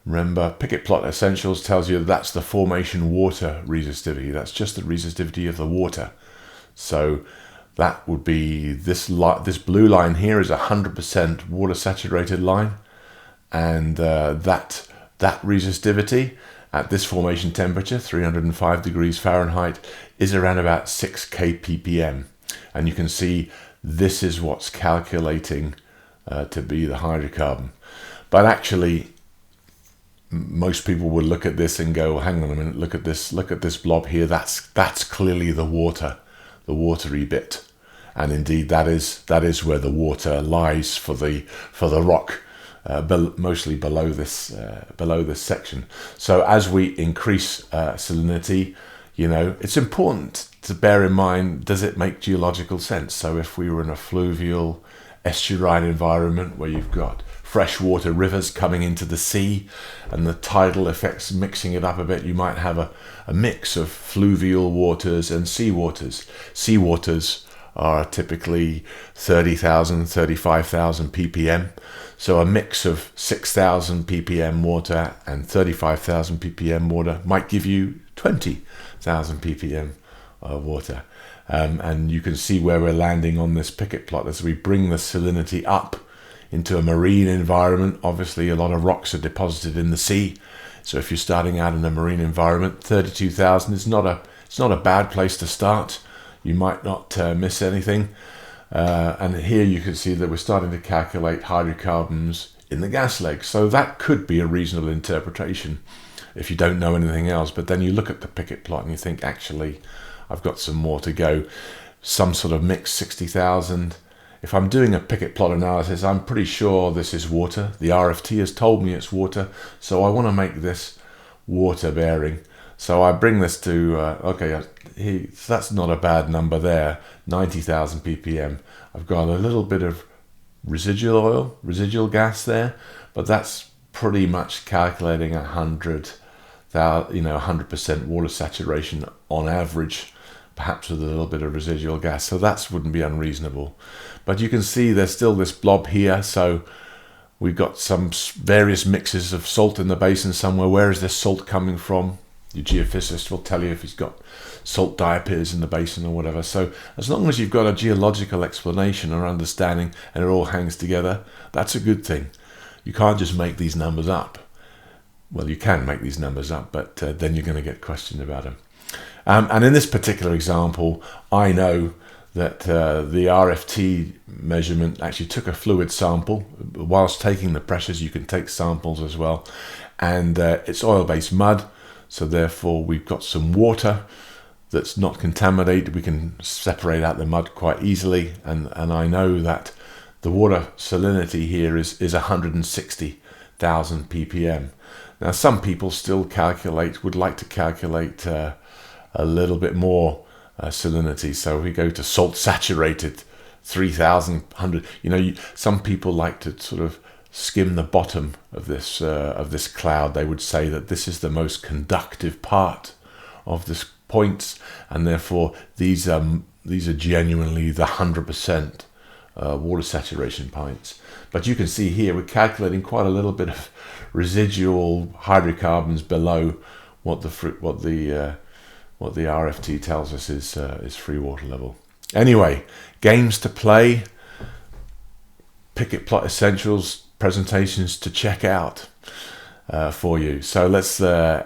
remember, Picket Plot Essentials tells you that's the formation water resistivity. That's just the resistivity of the water. So that would be this blue line here is 100% water saturated line, and that resistivity at this formation temperature, 305 degrees Fahrenheit, is around about 6 kppm. And you can see this is what's calculating to be the hydrocarbon. But actually, most people would look at this and go, hang on a minute, look at this blob here. That's clearly the watery bit. And indeed, that is where the water lies for the rock, mostly below this section. So as we increase salinity, it's important to bear in mind, does it make geological sense? So if we were in a fluvial estuarine environment where you've got freshwater rivers coming into the sea and the tidal effects mixing it up a bit, you might have a mix of fluvial waters and sea waters. Sea waters are typically 30,000, 35,000 ppm. So a mix of 6,000 ppm water and 35,000 ppm water might give you 20,000 ppm water. And you can see where we're landing on this picket plot as we bring the salinity up into a marine environment. Obviously, a lot of rocks are deposited in the sea. So if you're starting out in a marine environment, 32,000 is not a bad place to start. You might not miss anything. And here you can see that we're starting to calculate hydrocarbons in the gas leg. So that could be a reasonable interpretation if you don't know anything else. But then you look at the picket plot and you think, actually, I've got some more to go. Some sort of mix, 60,000. If I'm doing a picket plot analysis, I'm pretty sure this is water. The RFT has told me it's water, so I want to make this water bearing. So I bring this to, that's not a bad number there, 90,000 ppm. I've got a little bit of residual oil, residual gas there, but that's pretty much calculating 100% water saturation on average, perhaps with a little bit of residual gas. So that wouldn't be unreasonable. But you can see there's still this blob here. So we've got some various mixes of salt in the basin somewhere. Where is this salt coming from? Your geophysicist will tell you if he's got salt diapirs in the basin or whatever. So as long as you've got a geological explanation or understanding and it all hangs together, that's a good thing. You can't just make these numbers up. Well, you can make these numbers up, but then you're going to get questioned about them. And in this particular example, I know that the RFT measurement actually took a fluid sample. Whilst taking the pressures, you can take samples as well. And it's oil-based mud, so therefore we've got some water that's not contaminated. We can separate out the mud quite easily. And I know that the water salinity here is 160,000 ppm. Now, some people still would like to calculate a little more salinity. So we go to salt saturated 3,100. Some people like to sort of skim the bottom of this cloud. They would say that this is the most conductive part of this points, and therefore these are genuinely the 100% water saturation points. But you can see here we're calculating quite a little bit of residual hydrocarbons below what the RFT tells us is free water level. Anyway, games to play, Picket Plot Essentials presentations to check out for you. So let's so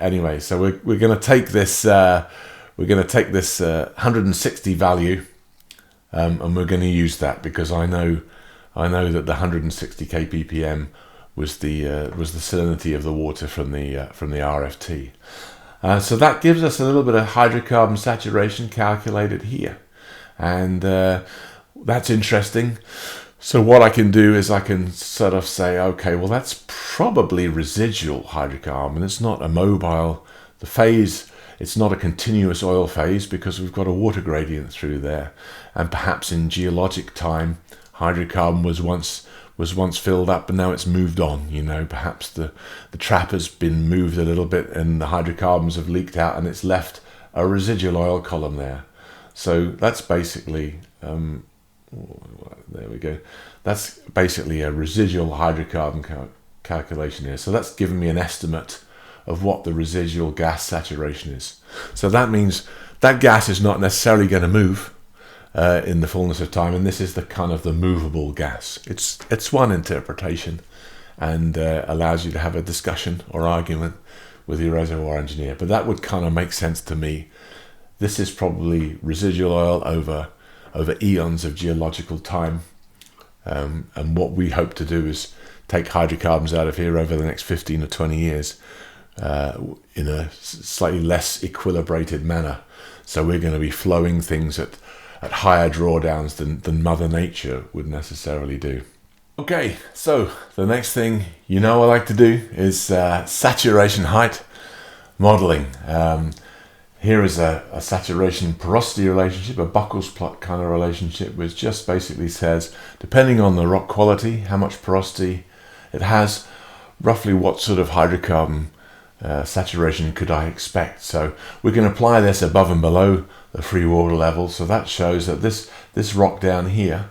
we're going to take this 160 value, and we're going to use that because I know I know that the 160 kppm was the salinity of the water from the RFT. So that gives us a little bit of hydrocarbon saturation calculated here, and that's interesting. So what I can do is I can sort of say, okay, well, that's probably residual hydrocarbon. It's not a mobile, the phase, it's not a continuous oil phase because we've got a water gradient through there. And perhaps in geologic time, hydrocarbon was once filled up and now it's moved on. You know, perhaps the trap has been moved a little bit and the hydrocarbons have leaked out and it's left a residual oil column there. So that's basically, there we go. That's basically a residual hydrocarbon calculation here. So that's given me an estimate of what the residual gas saturation is. So that means that gas is not necessarily going to move in the fullness of time, and this is the kind of the movable gas. It's one interpretation, and allows you to have a discussion or argument with your reservoir engineer. But that would kind of make sense to me. This is probably residual oil over eons of geological time, and what we hope to do is take hydrocarbons out of here over the next 15 or 20 years in a slightly less equilibrated manner. So we're going to be flowing things at higher drawdowns than Mother Nature would necessarily do. Okay, so the next thing I like to do is saturation height modeling. Here is a saturation porosity relationship, a Buckles plot kind of relationship, which just basically says, depending on the rock quality, how much porosity it has, roughly what sort of hydrocarbon saturation could I expect. So we can apply this above and below the free water level. So that shows that this rock down here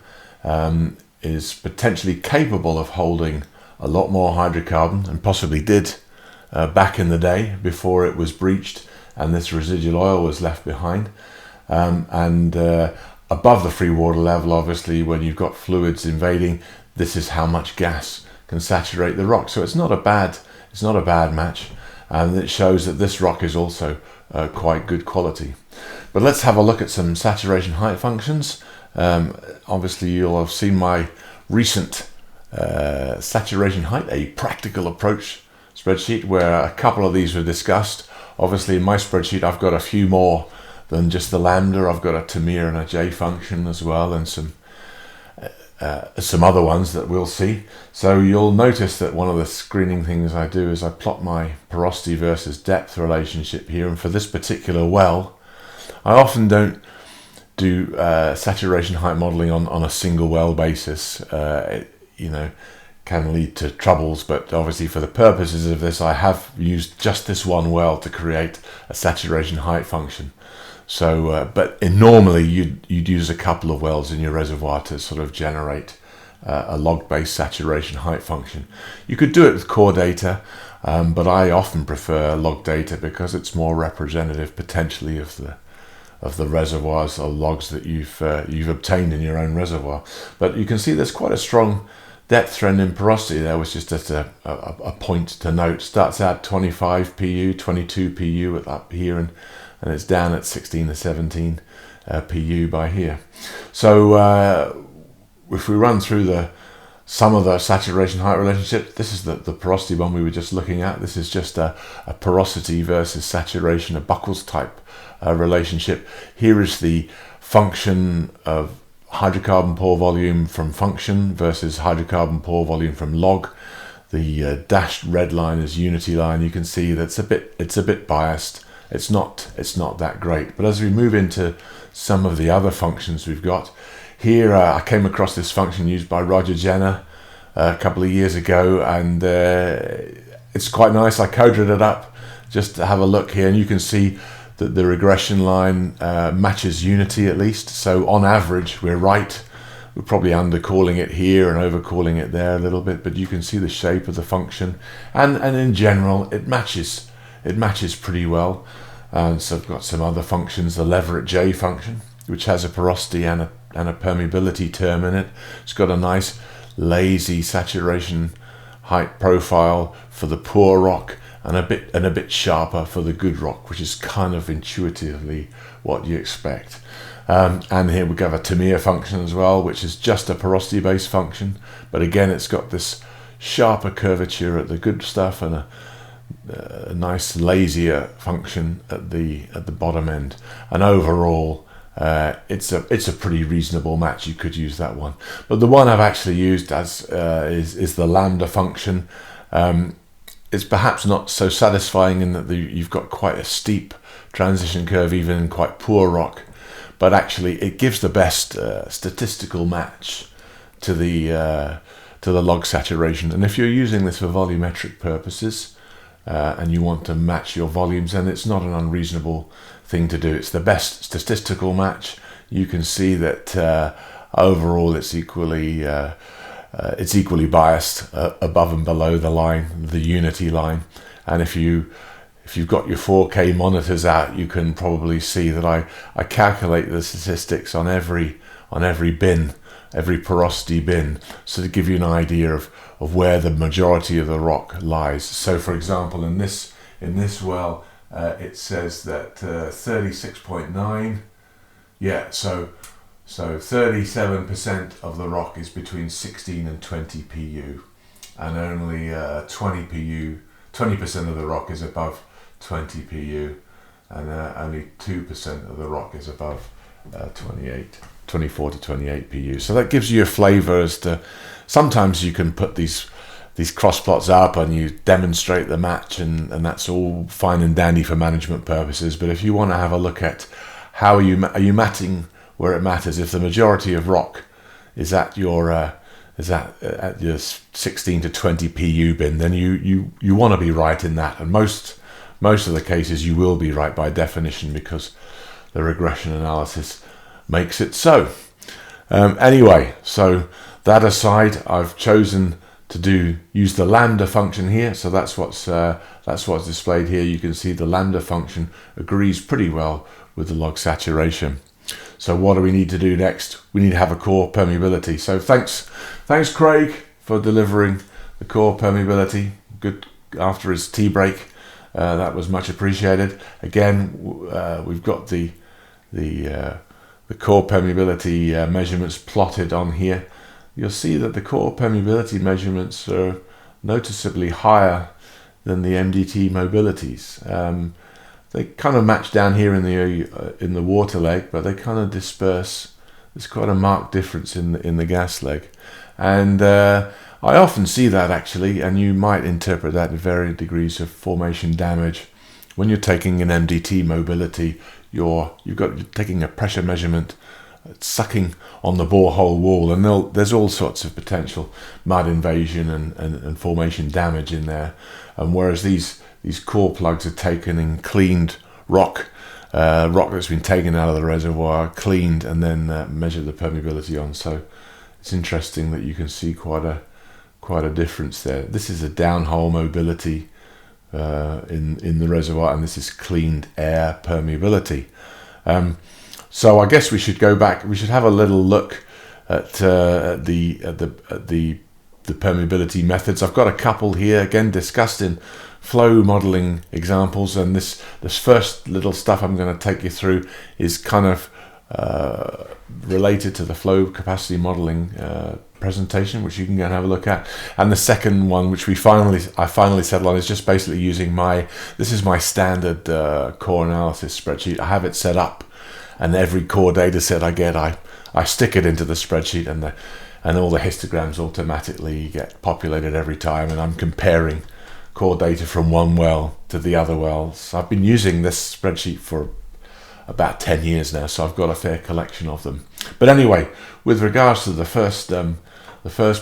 is potentially capable of holding a lot more hydrocarbon, and possibly did back in the day before it was breached and this residual oil was left behind. And above the free water level, obviously, when you've got fluids invading, this is how much gas can saturate the rock. So it's not a bad match, and it shows that this rock is also quite good quality. But let's have a look at some saturation height functions. Obviously, you'll have seen my recent saturation height, a practical approach spreadsheet, where a couple of these were discussed. Obviously, in my spreadsheet, I've got a few more than just the lambda. I've got a Tamir and a J function as well, and some other ones that we'll see. So you'll notice that one of the screening things I do is I plot my porosity versus depth relationship here. And for this particular well, I often don't do saturation height modeling on a single well basis. Can lead to troubles, but obviously for the purposes of this, I have used just this one well to create a saturation height function. So, but normally you'd use a couple of wells in your reservoir to sort of generate a log-based saturation height function. You could do it with core data, but I often prefer log data because it's more representative potentially of the reservoirs or logs that you've obtained in your own reservoir. But you can see there's quite a strong depth trend in porosity there, which is just a point to note. Starts out 25 pu, 22 pu up here, and it's down at 16 to 17 pu by here. So if we run through some of the saturation height relationships, this is the porosity one we were just looking at. This is just a porosity versus saturation, a Buckles type relationship. Here is the function of hydrocarbon pore volume from function versus hydrocarbon pore volume from log. The dashed red line is unity line. You can see that's it's a bit biased. It's not that great. But as we move into some of the other functions we've got here, I came across this function used by Roger Jenner a couple of years ago, and it's quite nice. I coded it up just to have a look here, and you can see that the regression line matches unity at least. So on average, we're right. We're probably undercalling it here and overcalling it there a little bit, but you can see the shape of the function, and in general, it matches pretty well. So I've got some other functions, the Leverett J function, which has a porosity and a permeability term in it. It's got a nice lazy saturation height profile for the poor rock, and a bit sharper for the good rock, which is kind of intuitively what you expect. And here we have a Tamiya function as well, which is just a porosity based function, but again it's got this sharper curvature at the good stuff and a nice lazier function at the bottom end. And overall it's a pretty reasonable match. You could use that one, but the one I've actually used as is the lambda function. It's perhaps not so satisfying in that you've got quite a steep transition curve even in quite poor rock, but actually it gives the best statistical match to the log saturation. And if you're using this for volumetric purposes and you want to match your volumes, then it's not an unreasonable thing to do. It's the best statistical match. You can see that overall it's equally biased above and below the line, the unity line. And if you've got your 4K monitors out, you can probably see that I calculate the statistics on every bin, every porosity bin, so to give you an idea of where the majority of the rock lies. So for example, in this well, it says that 36.9, yeah, so 37% of the rock is between 16 and 20 pu, and only 20% of the rock is above 20 pu, and only 2% of the rock is above 24 to 28 pu. So that gives you a flavour as to, sometimes you can put these cross plots up and you demonstrate the match, and that's all fine and dandy for management purposes. But if you want to have a look at how are you matting where it matters, if the majority of rock is at your 16 to 20 pu bin, then you want to be right in that, and most of the cases you will be right by definition, because the regression analysis makes it so. Anyway, so that aside, I've chosen to use the lambda function here. So that's what's displayed here. You can see the lambda function agrees pretty well with the log saturation. So what do we need to do next? We need to have a core permeability. So thanks Craig for delivering the core permeability. Good after his tea break. That was much appreciated. Again, we've got the core permeability measurements plotted on here. You'll see that the core permeability measurements are noticeably higher than the MDT mobilities. They kind of match down here in the water leg, but they kind of disperse. There's quite a marked difference in the gas leg, and I often see that actually, and you might interpret that in varying degrees of formation damage. When you're taking an MDT mobility, you're taking a pressure measurement, sucking on the borehole wall, and there's all sorts of potential mud invasion and formation damage in there. And whereas these core plugs are taken in cleaned rock that's been taken out of the reservoir, cleaned, and then measure the permeability on. So it's interesting that you can see quite a difference there. This is a downhole mobility in the reservoir, and this is cleaned air permeability. So I guess we should go back. We should have a little look at the permeability methods. I've got a couple here, again discussed in flow modeling examples, and this first little stuff I'm going to take you through is kind of related to the flow capacity modeling presentation, which you can go and have a look at. And the second one, which I finally settled on, is just basically using this is my standard core analysis spreadsheet. I have it set up, and every core data set I get, I stick it into the spreadsheet, and all the histograms automatically get populated every time, and I'm comparing core data from one well to the other wells. I've been using this spreadsheet for about 10 years now, so I've got a fair collection of them. But anyway, with regards to the first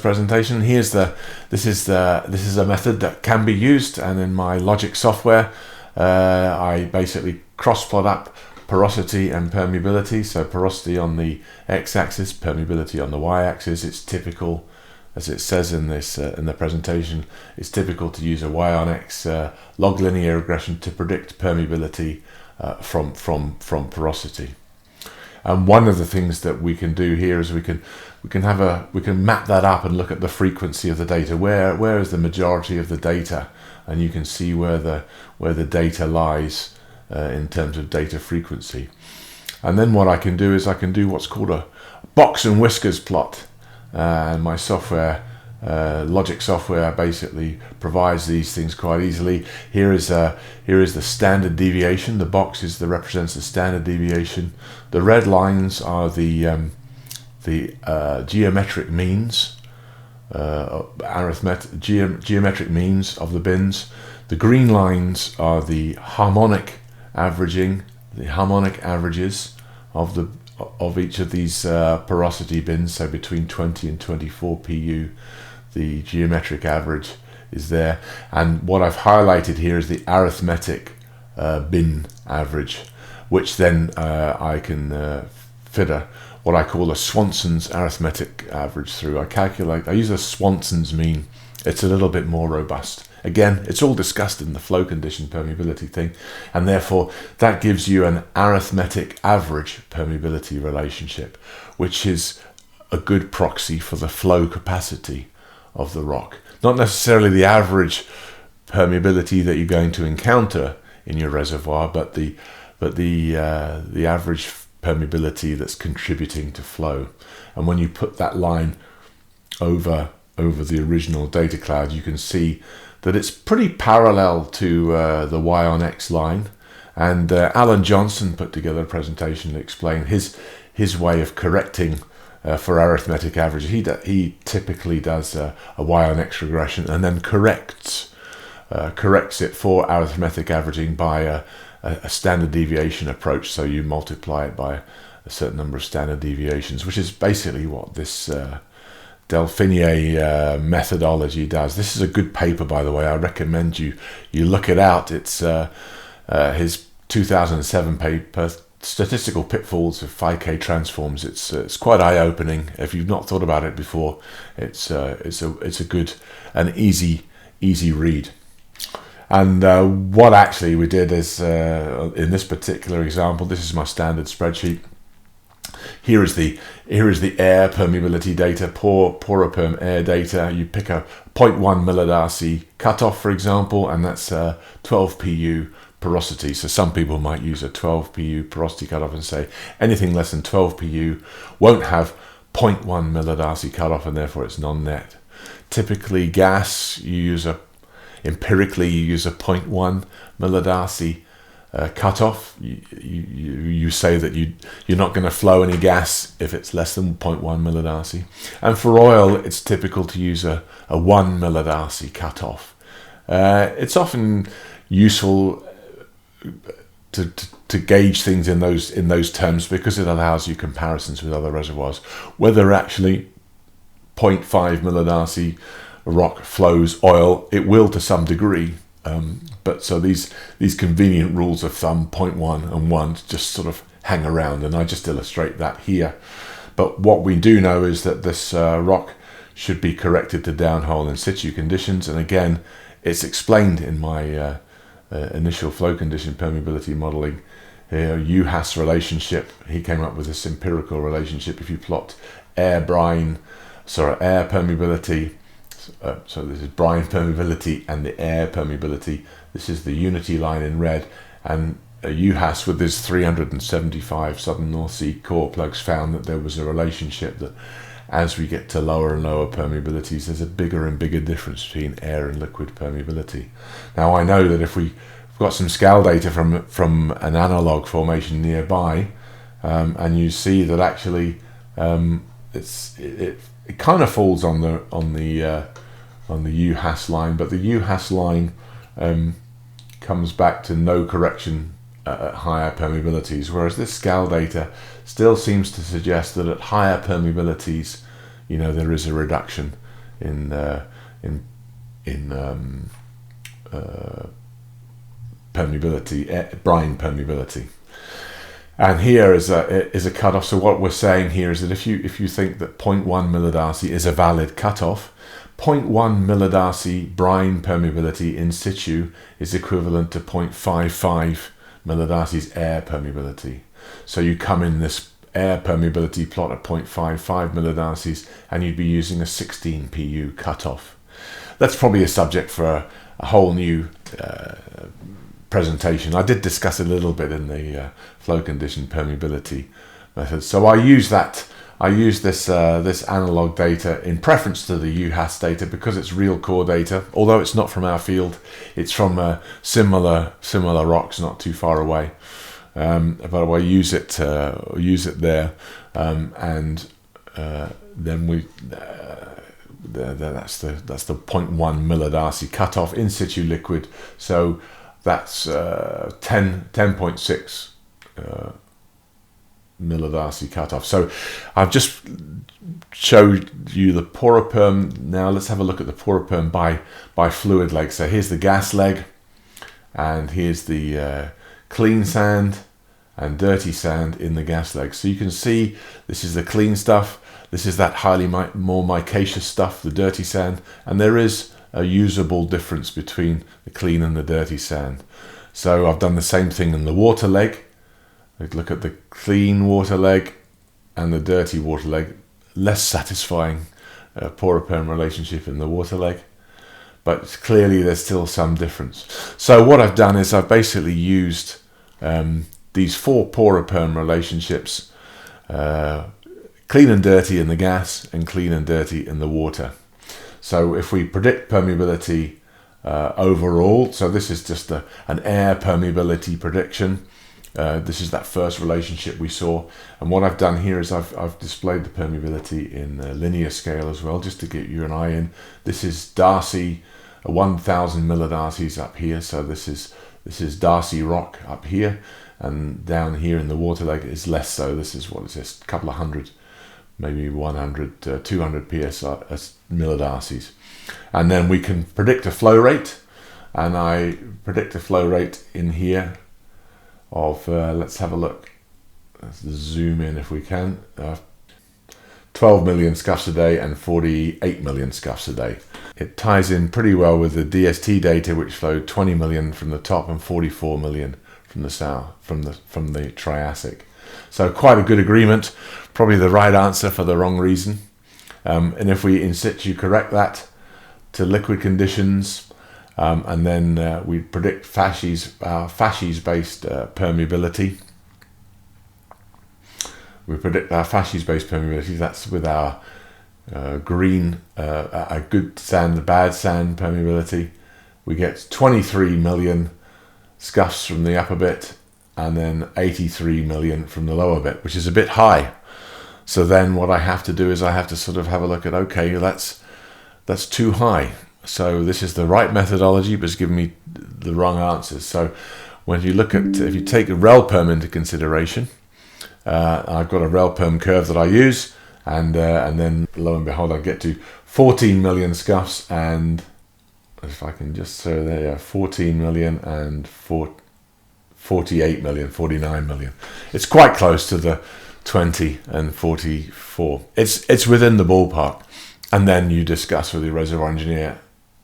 presentation, this is a method that can be used, and in my logic software I basically cross-plot up porosity and permeability. So porosity on the x-axis, permeability on the y-axis. It's typical, as it says in the presentation, it's typical to use a y on x log linear regression to predict permeability from porosity. And one of the things that we can do here is we can map that up and look at the frequency of the data. Where is the majority of the data, and you can see where the data lies in terms of data frequency. And then what I can do is I can do what's called a box and whiskers plot. And my software, Logic software, basically provides these things quite easily. Here is the standard deviation. The box represents the standard deviation. The red lines are the geometric means, geometric means of the bins. The green lines are the harmonic averaging, the harmonic averages of each of these porosity bins. So between 20 and 24 pu, the geometric average is there. And what I've highlighted here is the arithmetic bin average, which then I can fit what I call a Swanson's arithmetic average through. I use a Swanson's mean. It's a little bit more robust. Again, it's all discussed in the flow condition permeability thing, and therefore that gives you an arithmetic average permeability relationship, which is a good proxy for the flow capacity of the rock. Not necessarily the average permeability that you're going to encounter in your reservoir, but the average permeability that's contributing to flow. And when you put that line over the original data cloud, you can see that it's pretty parallel to the Y on X line. And Alan Johnson put together a presentation to explain his way of correcting for arithmetic averages. He typically does a Y on X regression and then corrects it for arithmetic averaging by a standard deviation approach. So you multiply it by a certain number of standard deviations, which is basically what this Delphinier methodology does. This is a good paper, by the way. I recommend you look it out. It's his 2007 paper, Statistical Pitfalls of 5K Transforms. It's quite eye-opening. If you've not thought about it before, it's a good and easy read. And what actually we did is, in this particular example, this is my standard spreadsheet. Here is the air permeability data, poroperm air data. You pick a 0.1 millidarcy cutoff, for example, and that's 12 pu porosity. So some people might use a 12 pu porosity cutoff and say anything less than 12 pu won't have 0.1 millidarcy cutoff, and therefore it's non-net. Typically gas, empirically you use a 0.1 millidarcy cutoff. You say that you're not going to flow any gas if it's less than 0.1 millidarcy. And for oil, it's typical to use a 1 millidarcy cutoff. It's often useful to gauge things in those terms because it allows you comparisons with other reservoirs. Whether actually 0.5 millidarcy rock flows oil, it will to some degree. But so these convenient rules of thumb, 0.1 and 1, just sort of hang around, and I just illustrate that here. But what we do know is that this rock should be corrected to downhole in situ conditions, and again, it's explained in my initial flow condition permeability modeling. UHAS relationship, he came up with this empirical relationship. If you plot air permeability, so this is brine permeability and the air permeability. This is the unity line in red, and UHAS with his 375 southern North Sea core plugs found that there was a relationship that as we get to lower and lower permeabilities, there's a bigger and bigger difference between air and liquid permeability. Now I know that if we've got some scale data from an analog formation nearby, and you see that actually it kind of falls on the UHAS line, but the UHAS line comes back to no correction at higher permeabilities, whereas this scale data still seems to suggest that at higher permeabilities, there is a reduction in permeability, brine permeability. And here is a cutoff. So what we're saying here is that if you think that 0.1 millidarcy is a valid cutoff, 0.1 millidarcy brine permeability in situ is equivalent to 0.55 millidarcy's air permeability. So you come in this air permeability plot at 0.55 millidarcies, and you'd be using a 16 pu cutoff. That's probably a subject for a whole new presentation. I did discuss it a little bit in the flow condition permeability method. So I use that. I use this analog data in preference to the UHAS data because it's real core data. Although it's not from our field, it's from similar rocks not too far away. But I use it there, and then we. That's the 0.1 millidarcy cutoff in situ liquid, so that's 10.6 millidarcy cutoff. So I've just showed you the poroperm. Now let's have a look at the poroperm by fluid leg. So here's the gas leg, and here's the clean sand and dirty sand in the gas leg. So you can see this is the clean stuff. This is that highly more micaceous stuff, the dirty sand, and there is a usable difference between the clean and the dirty sand. So I've done the same thing in the water leg. Look at the clean water leg and the dirty water leg. Less satisfying poroperm relationship in the water leg, but clearly there's still some difference. So what I've done is I've basically used these 4 poroperm relationships, clean and dirty in the gas and clean and dirty in the water. So if we predict permeability overall, so this is just an air permeability prediction. This is that first relationship we saw, and what I've done here is I've displayed the permeability in linear scale as well, just to get you an eye in. This is Darcy, 1,000 millidarcies up here, so this is Darcy rock up here, and down here in the water leg is less so. This is, what is this, a couple of hundred, maybe 100, 200 psi millidarcies. And then we can predict a flow rate, and I predict a flow rate in here of, let's have a look, let's zoom in if we can, 12 million scuffs a day and 48 million scuffs a day. It ties in pretty well with the DST data, which flowed 20 million from the top and 44 million from the south, from the Triassic. So quite a good agreement, probably the right answer for the wrong reason. And if we in situ correct that to liquid conditions, and then we predict fascies-based permeability. We predict our fascies-based permeability. That's with our green, a good sand, a bad sand permeability. We get 23 million scuffs from the upper bit, and then 83 million from the lower bit, which is a bit high. So then what I have to do is I have to sort of have a look at, okay, that's too high. So this is the right methodology, but it's giving me the wrong answers. So when you look at, if you take a rel-perm into consideration, I've got a rel-perm curve that I use, and then lo and behold, I get to 14 million scuffs, and if I can just say there, 14 million and 48 million, 49 million. It's quite close to the 20 and 44. It's within the ballpark. And then you discuss with your reservoir engineer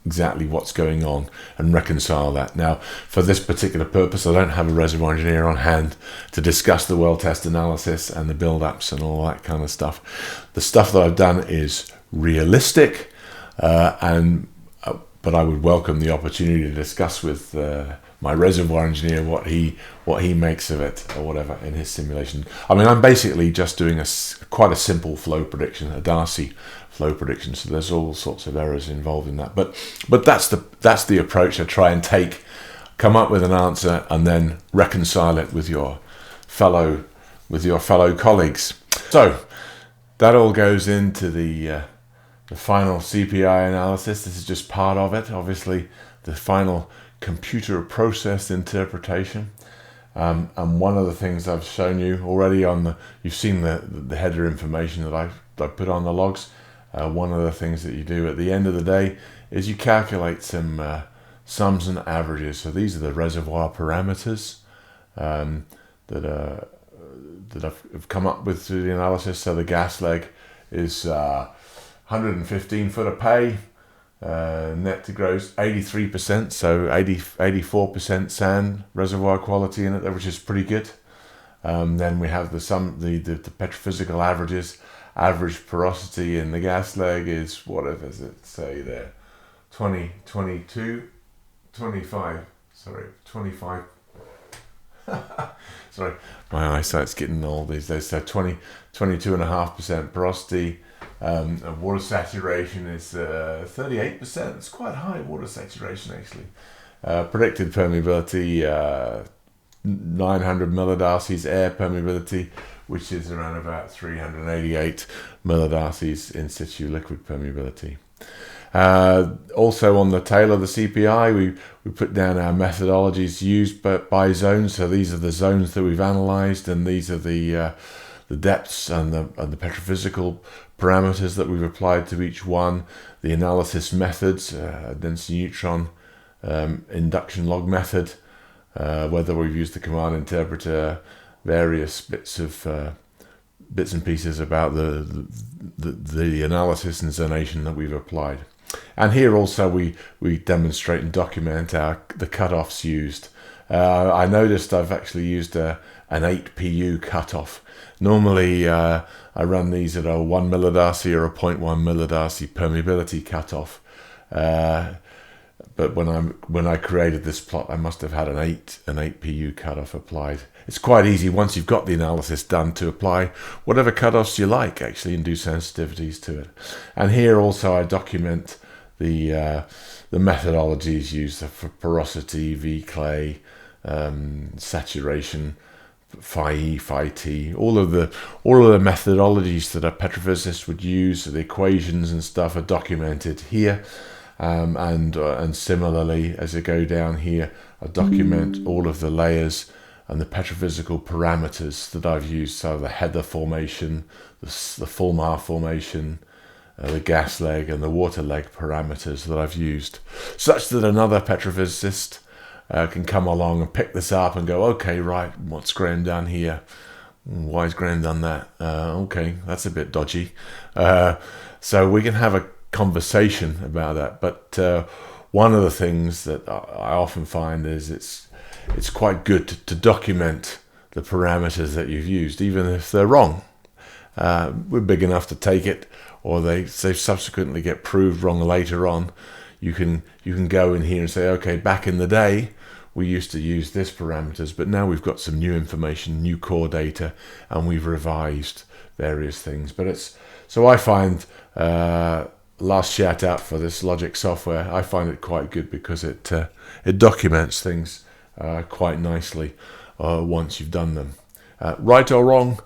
exactly what's going on and reconcile that. Now, for this particular purpose, I don't have a reservoir engineer on hand to discuss the well test analysis and the build-ups and all that kind of stuff. The stuff that I've done is realistic, but I would welcome the opportunity to discuss with my reservoir engineer what he makes of it or whatever in his simulation. I mean, I'm basically just doing quite a simple flow prediction, a Darcy flow prediction. So there's all sorts of errors involved in that. But that's the approach I try and take. Come up with an answer and then reconcile it with your fellow colleagues. So that all goes into the final CPI analysis. This is just part of it. Obviously, the final computer processed interpretation. And one of the things I've shown you already you've seen the header information that I put on the logs. One of the things that you do at the end of the day is you calculate some sums and averages. So these are the reservoir parameters that I've come up with through the analysis. So the gas leg is 115 foot of pay, net to gross 83%, so 84% sand reservoir quality in it, which is pretty good. Then we have the petrophysical averages. Average porosity in the gas leg is, whatever does it say there, 20, 22, 25, sorry, 25. Sorry, my eyesight's getting old these days. So 22.5% porosity. Water saturation is 38%. It's quite high water saturation actually. Predicted permeability 900 millidarcies. Air permeability, which is around about 388 millidarcies. In situ liquid permeability. Also on the tail of the CPI, we put down our methodologies used by zones. So these are the zones that we've analysed, and these are the depths and the petrophysical parameters that we've applied to each one. The analysis methods, density neutron, induction log method, whether we've used the command interpreter, various bits and pieces about the analysis and zonation that we've applied. And here also we demonstrate and document the cutoffs used. I noticed I've actually used an 8 PU cutoff. Normally I run these at a 1 millidarcy or a 0.1 millidarcy permeability cutoff. But when I created this plot, I must have had an 8 PU cutoff applied. It's quite easy once you've got the analysis done to apply whatever cutoffs you like actually and do sensitivities to it. And here also I document the methodologies used for porosity, V clay, saturation, phi E, phi T, all of the methodologies that a petrophysicist would use, the equations and stuff are documented here. And similarly, as I go down here, I document all of the layers and the petrophysical parameters that I've used. So the heather formation, the fulmar formation, the gas leg and the water leg parameters that I've used, such that another petrophysicist can come along and pick this up and go, okay, right, what's Graham done here? Why has Graham done that? Okay, that's a bit dodgy. So we can have a conversation about that. But one of the things that I often find is it's quite good to document the parameters that you've used, even if they're wrong. We're big enough to take it, or they subsequently get proved wrong later on. You can go in here and say, okay, back in the day we used to use this parameters, but now we've got some new information, new core data, and we've revised various things. But so I find last shout out for this Logic software. I find it quite good because it documents things quite nicely once you've done them. Right or wrong,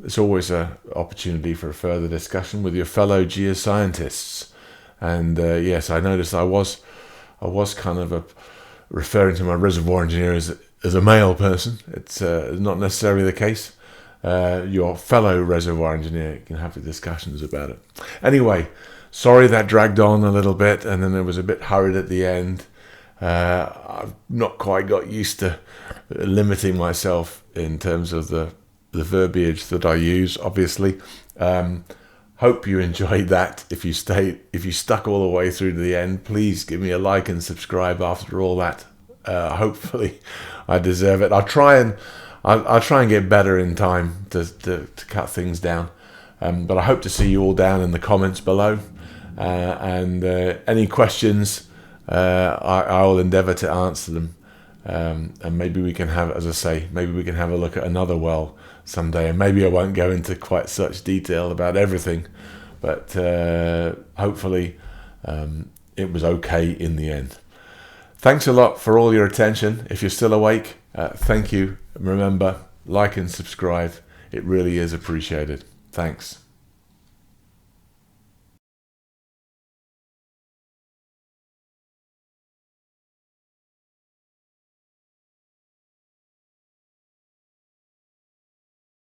it's always an opportunity for a further discussion with your fellow geoscientists. And yes, I noticed I was kind of referring to my reservoir engineer as a male person. It's not necessarily the case. Your fellow reservoir engineer can have the discussions about it. Anyway, sorry that dragged on a little bit, and then it was a bit hurried at the end. I've not quite got used to limiting myself in terms of the verbiage that I use, obviously. Hope you enjoyed that. If you stuck all the way through to the end, please give me a like and subscribe after all that. Hopefully I deserve it. I'll try and get better in time to cut things down. But I hope to see you all down in the comments below. And any questions, I will endeavour to answer them. And maybe we can have, as I say, maybe we can have a look at another well someday. And maybe I won't go into quite such detail about everything, but hopefully it was okay in the end. Thanks a lot for all your attention. If you're still awake, thank you. Remember, like and subscribe. It really is appreciated. Thanks.